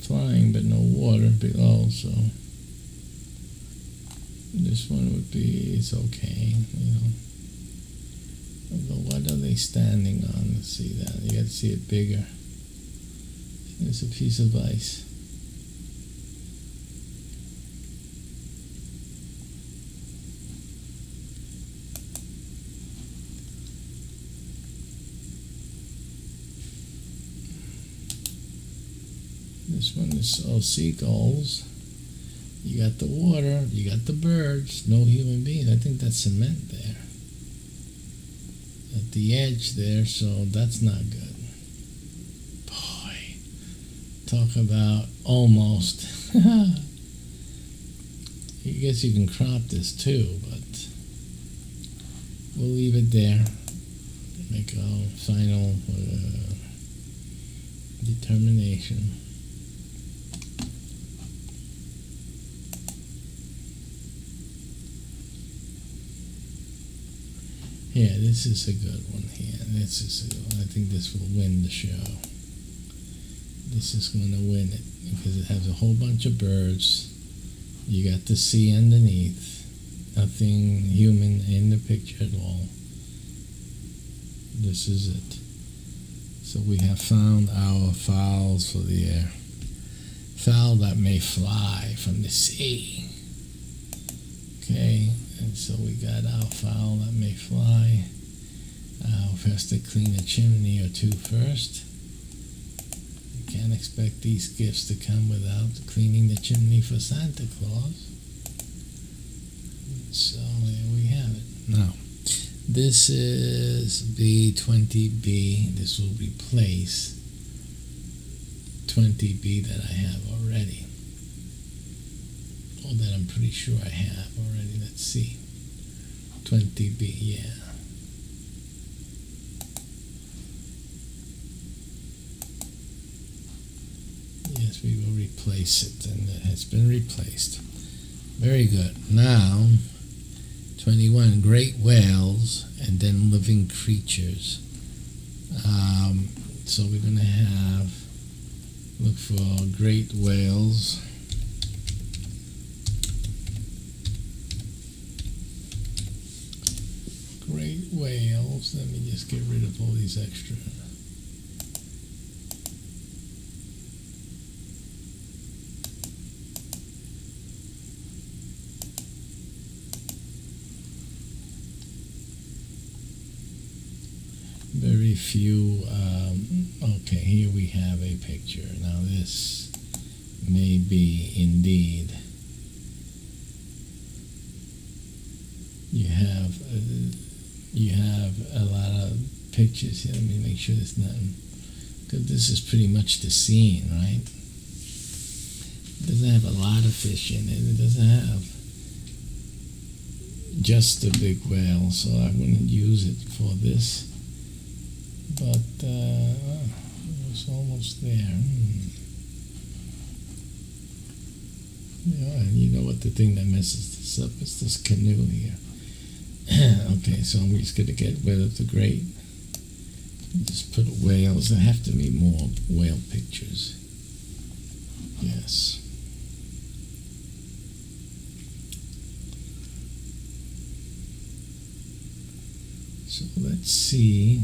Flying, but no water below, so this one would be, it's okay, Although, what are they standing on? Let's see that. You got to see it bigger. There's a piece of ice. This one is all seagulls. You got the water, you got the birds, no human beings. I think that's cement there at the edge there, so that's not good. Boy, talk about almost. I guess you can crop this too, but we'll leave it there. Make a final determination. Yeah, this is a good one here. This is a good one. I think this will win the show. This is going to win it because it has a whole bunch of birds. You got the sea underneath. Nothing human in the picture at all. This is it. So we have found our fowls for the air. Fowl that may fly from the sea. Okay. And so we got our fowl that may fly. We have to clean a chimney or two first. You can't expect these gifts to come without cleaning the chimney for Santa Claus. So there we have it. Now, this is B20B. This will replace 20B that I have already. Or that I'm pretty sure I have already. Let's see. 20B, yeah. Yes, we will replace it, and it has been replaced. Very good. Now, 21, great whales, and then living creatures. So we're going to look for great whales. Great whales. Let me just get rid of all these extra. Very few. Okay, here we have a picture. Now this may be indeed. You have a lot of pictures here. Let me make sure there's nothing, because this is pretty much the scene, right? It doesn't have a lot of fish in it. It doesn't have just the big whale, so I wouldn't use it for this. but it was almost there. Yeah, you know what the thing that messes this up is this canoe here. Okay, so I'm just going to get rid of the grate. Just put whales. There have to be more whale pictures. Yes. So let's see.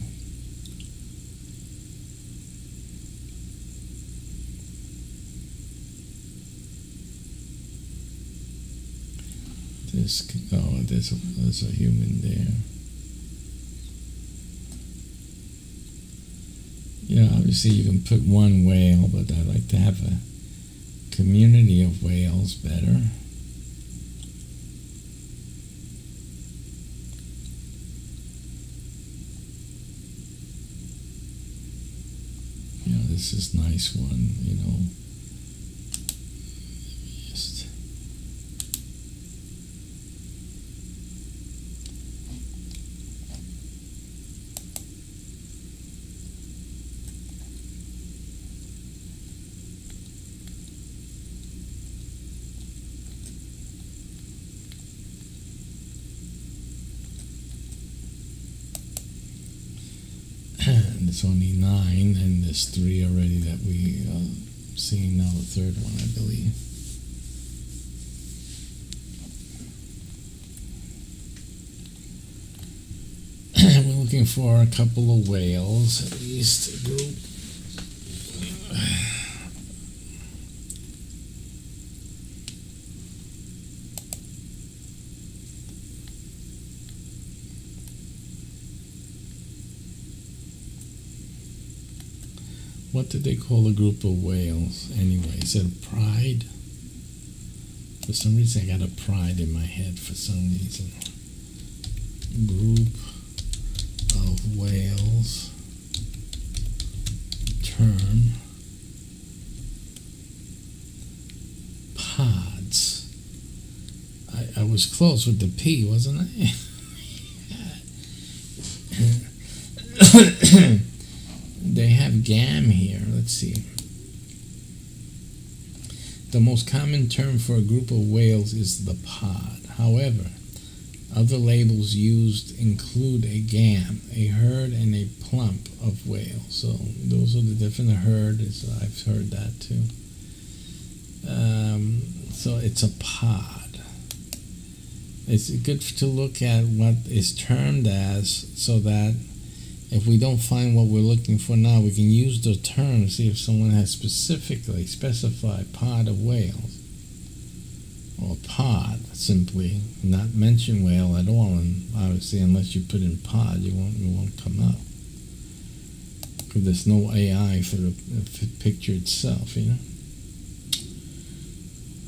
There's a human there. Yeah, obviously you can put one whale, but I like to have a community of whales better. This is nice one, just there's only 9, and there's 3 already that we seeing now, the third one, I believe. We're looking for a couple of whales, at least a group. What did they call a group of whales anyway? Is it a pride? For some reason I got a pride in my head for some reason. Group of whales. Term. Pods. I was close with the P, wasn't I? They have GAM here. Let's see. The most common term for a group of whales is the pod. However, other labels used include a GAM, a herd, and a plump of whales. So those are the different. A herd is, I've heard that too. So it's a pod. It's good to look at what is termed as, so that if we don't find what we're looking for now, we can use the term, see if someone has specifically specified pod of whales. Or pod, simply, not mention whale at all, and obviously unless you put in pod, it won't come up. Because there's no AI for the picture itself,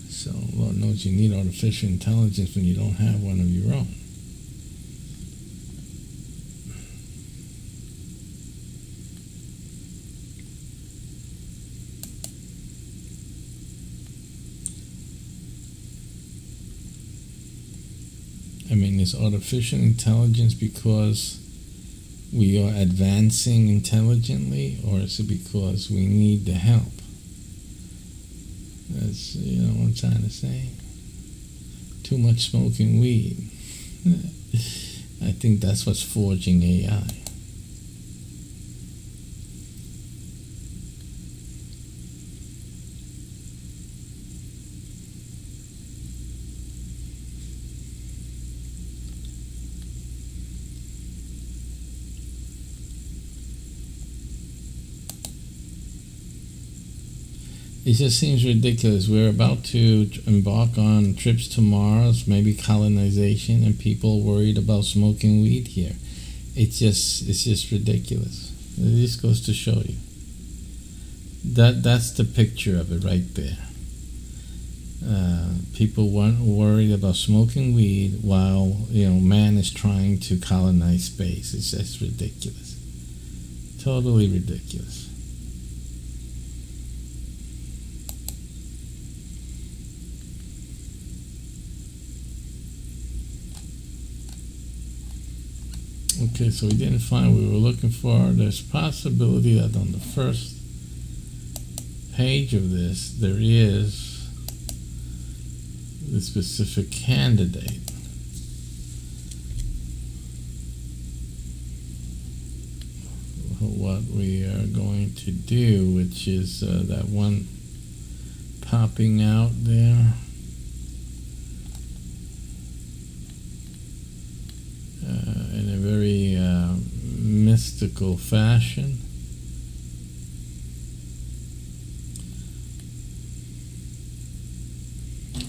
So Lord knows you need artificial intelligence when you don't have one of your own. I mean, is artificial intelligence because we are advancing intelligently, or is it because we need the help? That's, what I'm trying to say. Too much smoking weed. I think that's what's forging AI. It just seems ridiculous. We're about to embark on trips to Mars, maybe colonization, and people worried about smoking weed here. It's just ridiculous. It just goes to show you. That's the picture of it right there. People weren't worried about smoking weed while man is trying to colonize space. It's just ridiculous. Totally ridiculous. Okay, so we didn't find what we were looking for. There's possibility that on the first page of this, there is the specific candidate. What we are going to do, which is that one popping out there. In a very mystical fashion.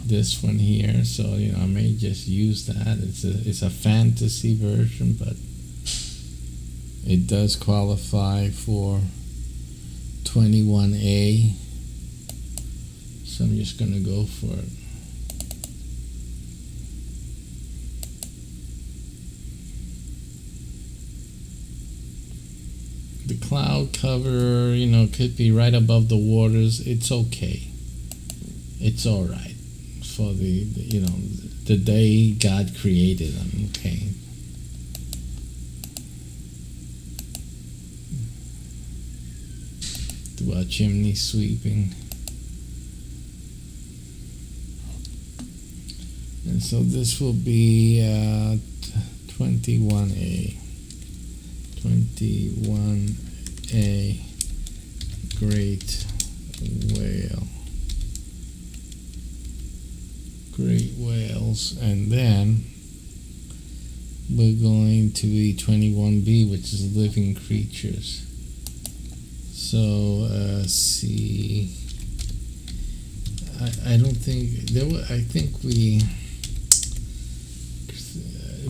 This one here, so I may just use that. It's a fantasy version, but it does qualify for 21A, so I'm just going to go for it. The cloud cover, could be right above the waters. It's okay. It's all right for the day God created them. Okay. Do our chimney sweeping. And so this will be 21A. 21A, great whales, and then we're going to be 21B, which is living creatures. So see, I don't think there were. I think we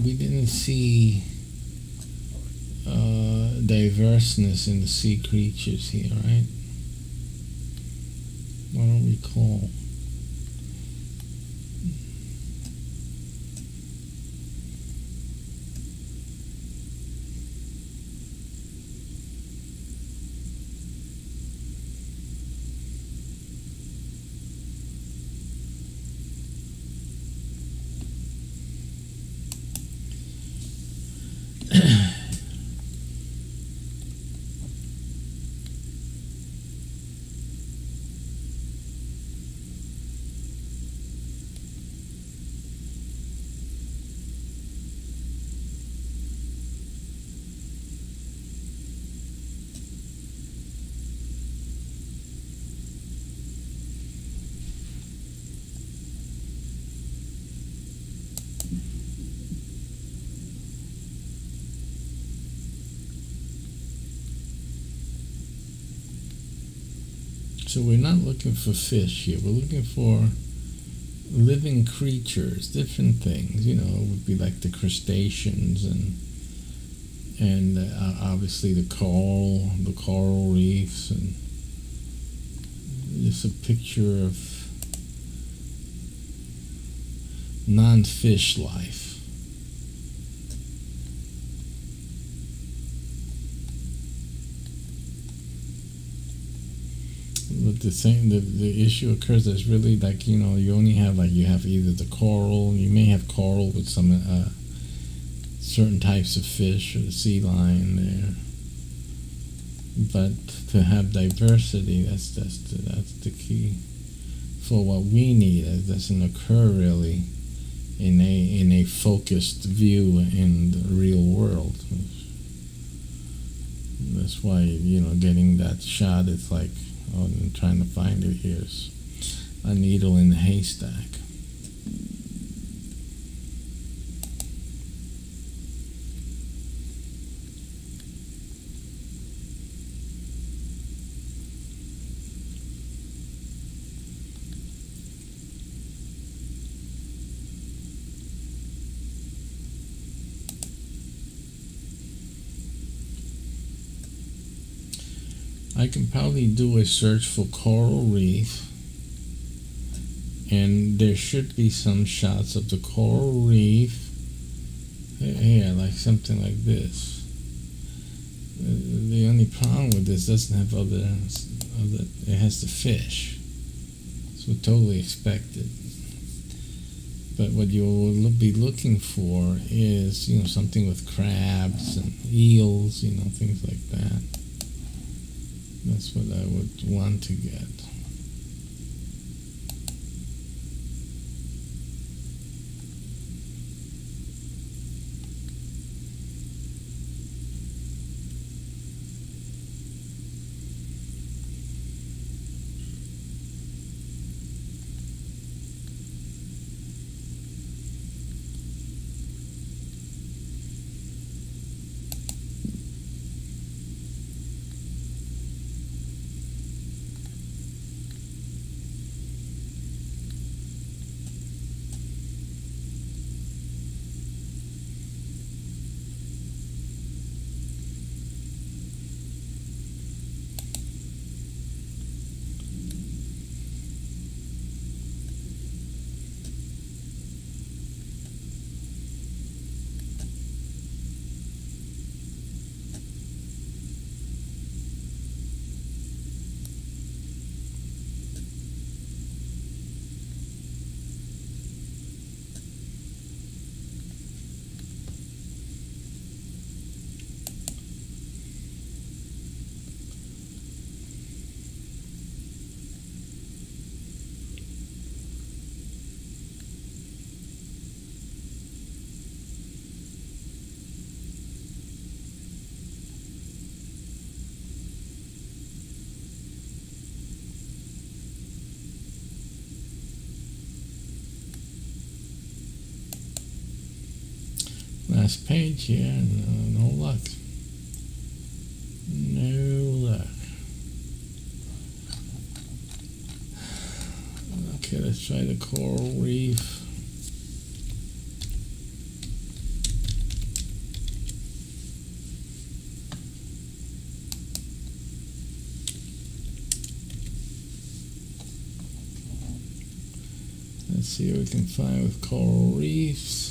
didn't see diverseness in the sea creatures here, right? I don't recall. So we're not looking for fish here. We're looking for living creatures, different things. It would be like the crustaceans and obviously the coral reefs, and just a picture of non-fish life. But the issue occurs is really like, you only have you have either the coral, you may have coral with some certain types of fish or the sea lion there. But to have diversity, that's the key for what we need. It doesn't occur really in a focused view in the real world. That's why getting that shot, it's like, I'm trying to find it. Here's a needle in the haystack. I can probably do a search for coral reef, and there should be some shots of the coral reef here, like something like this. The only problem with this doesn't have other, it has the fish, so totally expected. But what you will be looking for is, something with crabs and eels, things like that. That's what I would want to get. Last page here, no luck. No luck. Okay, let's try the coral reef. Let's see what we can find with coral reefs.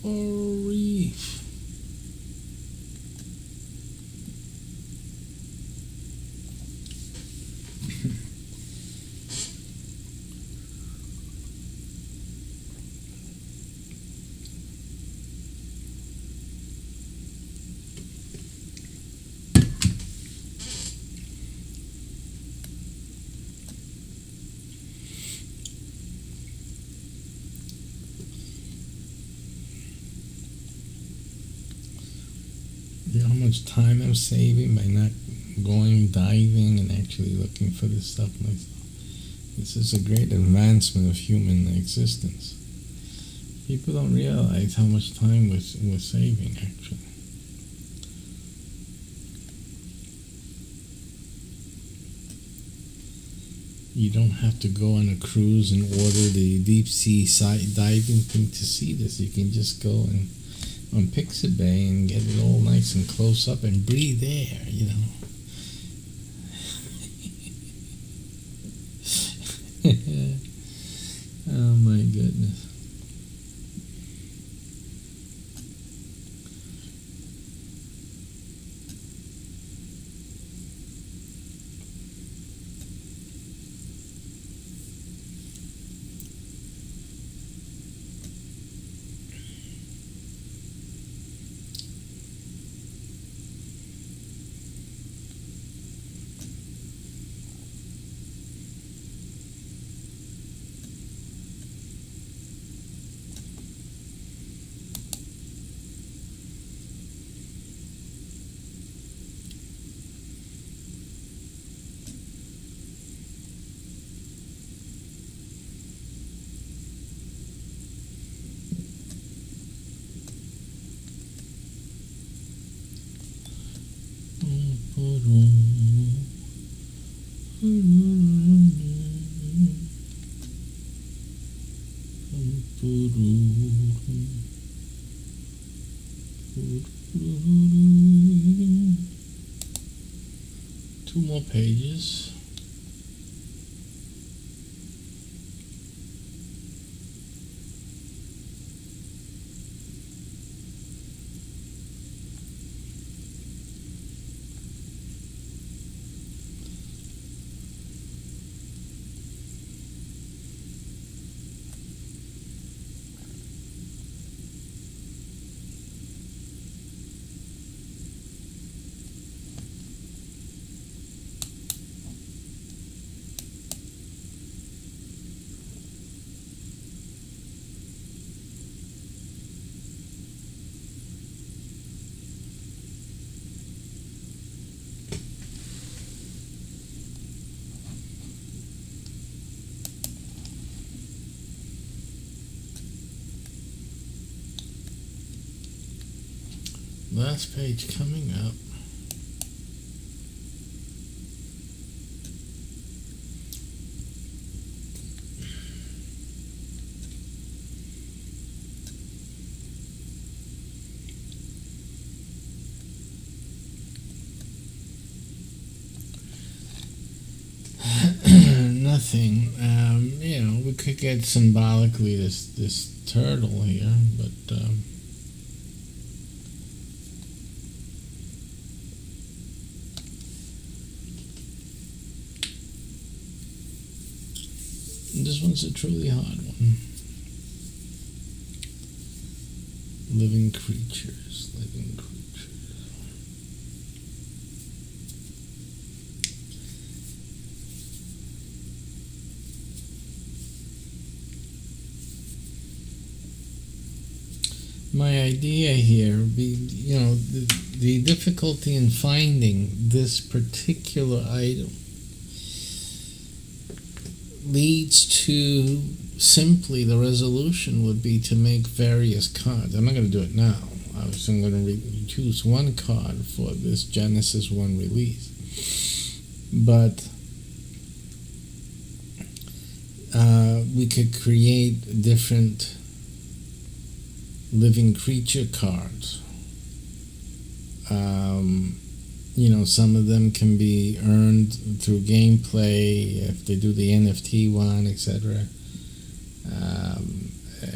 Coral reef. How much time I'm saving by not going diving and actually looking for this stuff myself. This is a great advancement of human existence. People don't realize how much time we're saving, actually. You don't have to go on a cruise and order the deep sea diving thing to see this. You can just go and on Pixabay and get it all nice and close up and breathe air, Oh my goodness. Two more pages. Last page coming up. Nothing. We could get symbolically this turtle here, but this one's a truly hard one. Living creatures, living creatures. My idea here would be, the difficulty in finding this particular item leads to simply the resolution would be to make various cards. I'm not going to do it now. I'm going to choose one card for this Genesis 1 release. But we could create different living creature cards. Some of them can be earned through gameplay if they do the NFT one, etc.,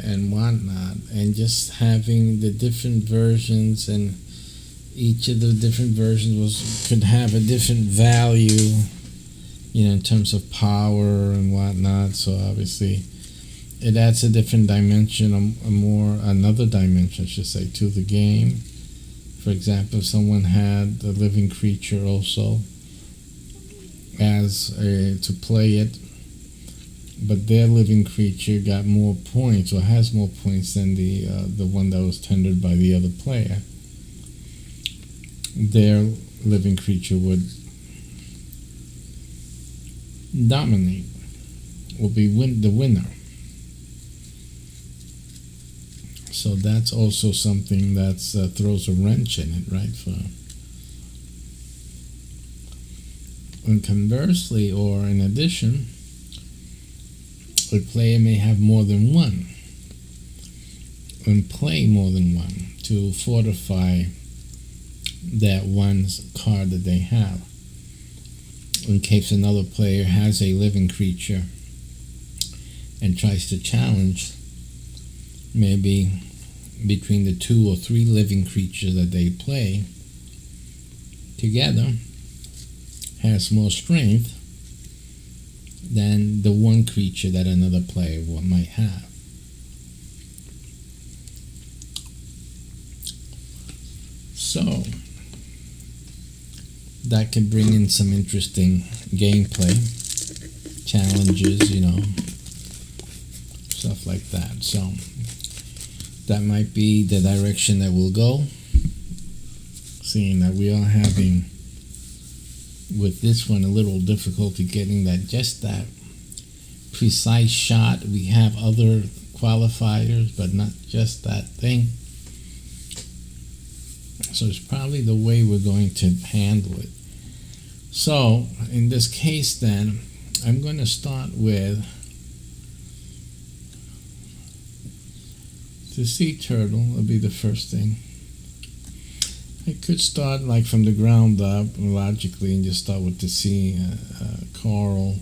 and whatnot. And just having the different versions, and each of the different versions could have a different value, in terms of power and whatnot. So obviously, it adds a different dimension, another dimension, I should say, to the game. For example, if someone had a living creature also to play it, but their living creature got more points or has more points than the one that was tendered by the other player, their living creature would dominate, will be the winner. So that's also something that throws a wrench in it, right? And conversely, or in addition, a player may have more than one and play more than one to fortify that one card that they have. In case another player has a living creature and tries to challenge, maybe between the 2 or 3 living creatures that they play together has more strength than the one creature that another player might have. So that can bring in some interesting gameplay challenges, stuff like that. So that might be the direction that we'll go, seeing that we are having with this one a little difficulty getting that precise shot. We have other qualifiers, but not just that thing. So it's probably the way we're going to handle it. So in this case then, I'm going to start with The sea turtle will be the first thing. I could start like from the ground up logically and just start with the sea coral.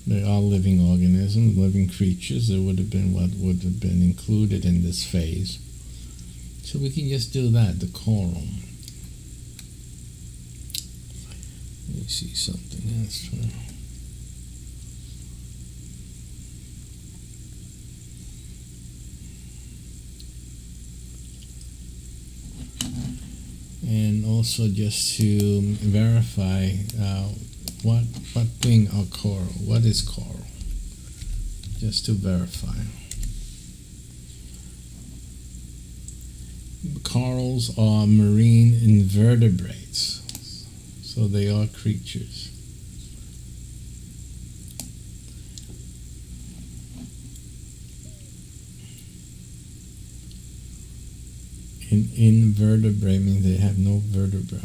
They are living organisms, living creatures. It would have been what would have been included in this phase. So we can just do that, the coral. Let me see something else. And also just to verify what thing are coral, what is coral, just to verify. Corals are marine invertebrates, so they are creatures. Invertebrate means they have no vertebra.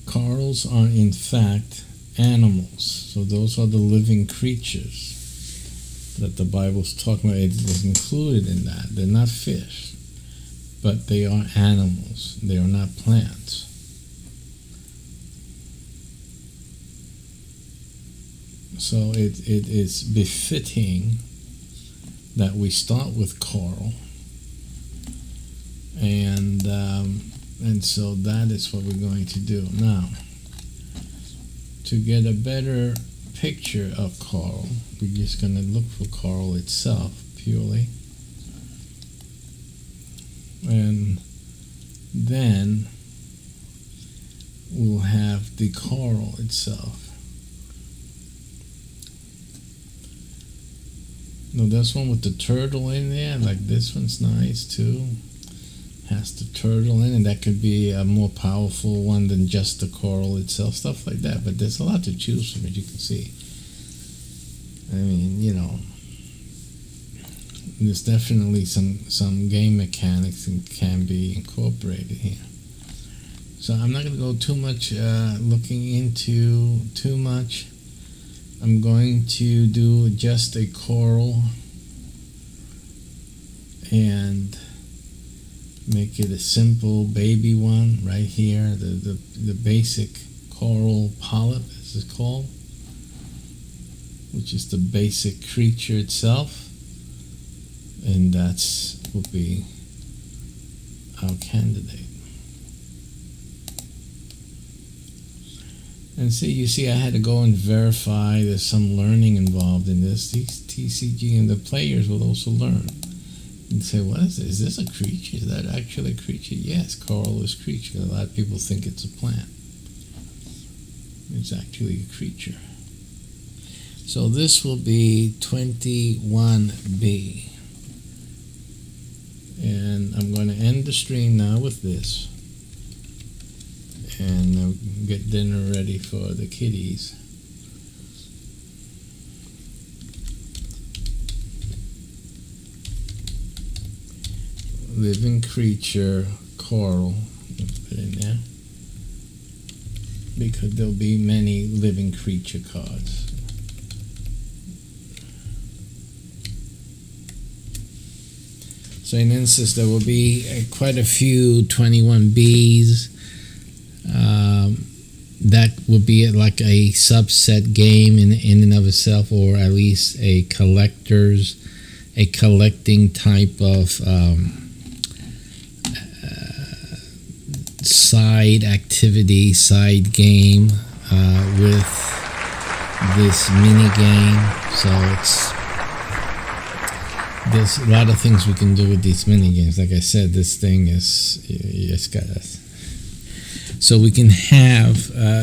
Corals are in fact animals, so those are the living creatures that the Bible's talking about. It was included in that. They're not fish, but they are animals. They are not plants. So it is befitting that we start with coral, and so that is what we're going to do. Now, to get a better picture of coral, we're just going to look for coral itself purely. And then we'll have the coral itself. Now this one with the turtle in there, like this one's nice too. Has the turtle in it. That could be a more powerful one than just the coral itself, stuff like that. But there's a lot to choose from, as you can see. I mean, you know, there's definitely some game mechanics that can be incorporated here. So I'm not going to go too much looking into too much. I'm going to do just a coral and make it a simple baby one right here. The basic coral polyp, as it's called, which is the basic creature itself. And that's will be our candidate. And you see I had to go and verify there's some learning involved in this. These TCG and the players will also learn and say, what is this? Is this a creature? Is that actually a creature? Yes, coral is a creature. A lot of people think it's a plant. It's actually a creature. So this will be 21B. And I'm going to end the stream now with this. And get dinner ready for the kiddies. Living creature, coral. Put it in there. Because there'll be many living creature cards. So in instance, there will be quite a few 21Bs. That would be like a subset game in and of itself, or at least a collecting type of side activity, side game with this mini game. So there's a lot of things we can do with these mini games. Like I said, this thing is it's got us. So we can have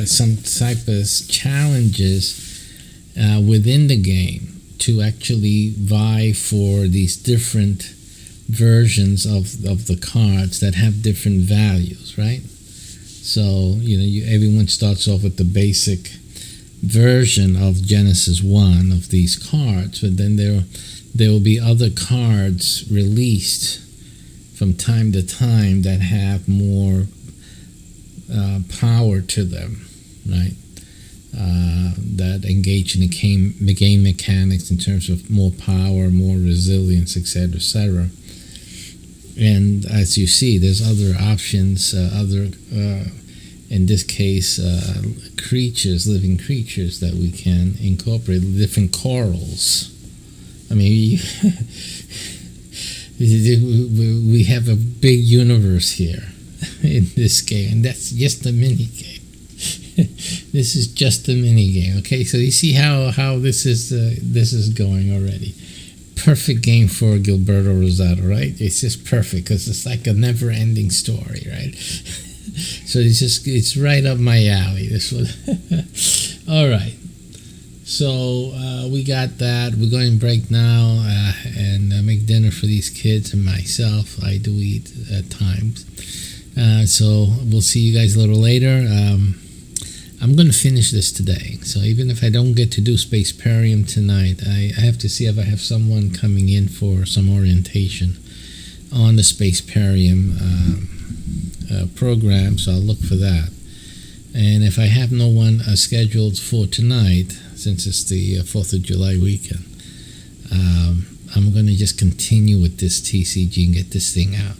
some type of challenges within the game to actually vie for these different versions of the cards that have different values, right? So everyone starts off with the basic version of Genesis 1 of these cards, but then there there will be other cards released from time to time that have more power to them, right? That engage in the game mechanics in terms of more power, more resilience, etc., etc. And as you see, there's other options, in this case, creatures, living creatures that we can incorporate, different corals. I mean, we have a big universe here in this game, and that's just a mini game. This is just a mini game. Okay, so you see how this is going already. Perfect game for Gilberto Rosado, right? It's just perfect because it's like a never-ending story, right? So it's right up my alley. This one. All right. So we got that. We're going to break now and make dinner for these kids and myself. I do eat at times. So we'll see you guys a little later. I'm going to finish this today. So even if I don't get to do SPACEPERIUM tonight, I have to see if I have someone coming in for some orientation on the SPACEPERIUM program. So I'll look for that. And if I have no one scheduled for tonight, since it's the 4th of July weekend, I'm going to just continue with this TCG and get this thing out.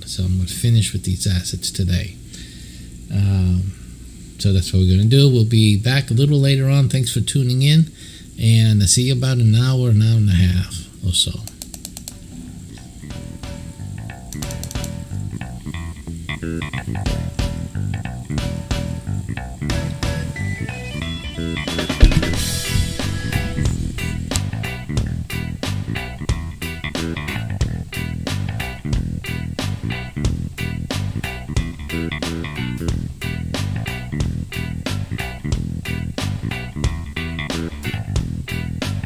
So I'm going to finish with these assets today. So that's what we're going to do. We'll be back a little later on. Thanks for tuning in. And I'll see you about an hour and a half or so.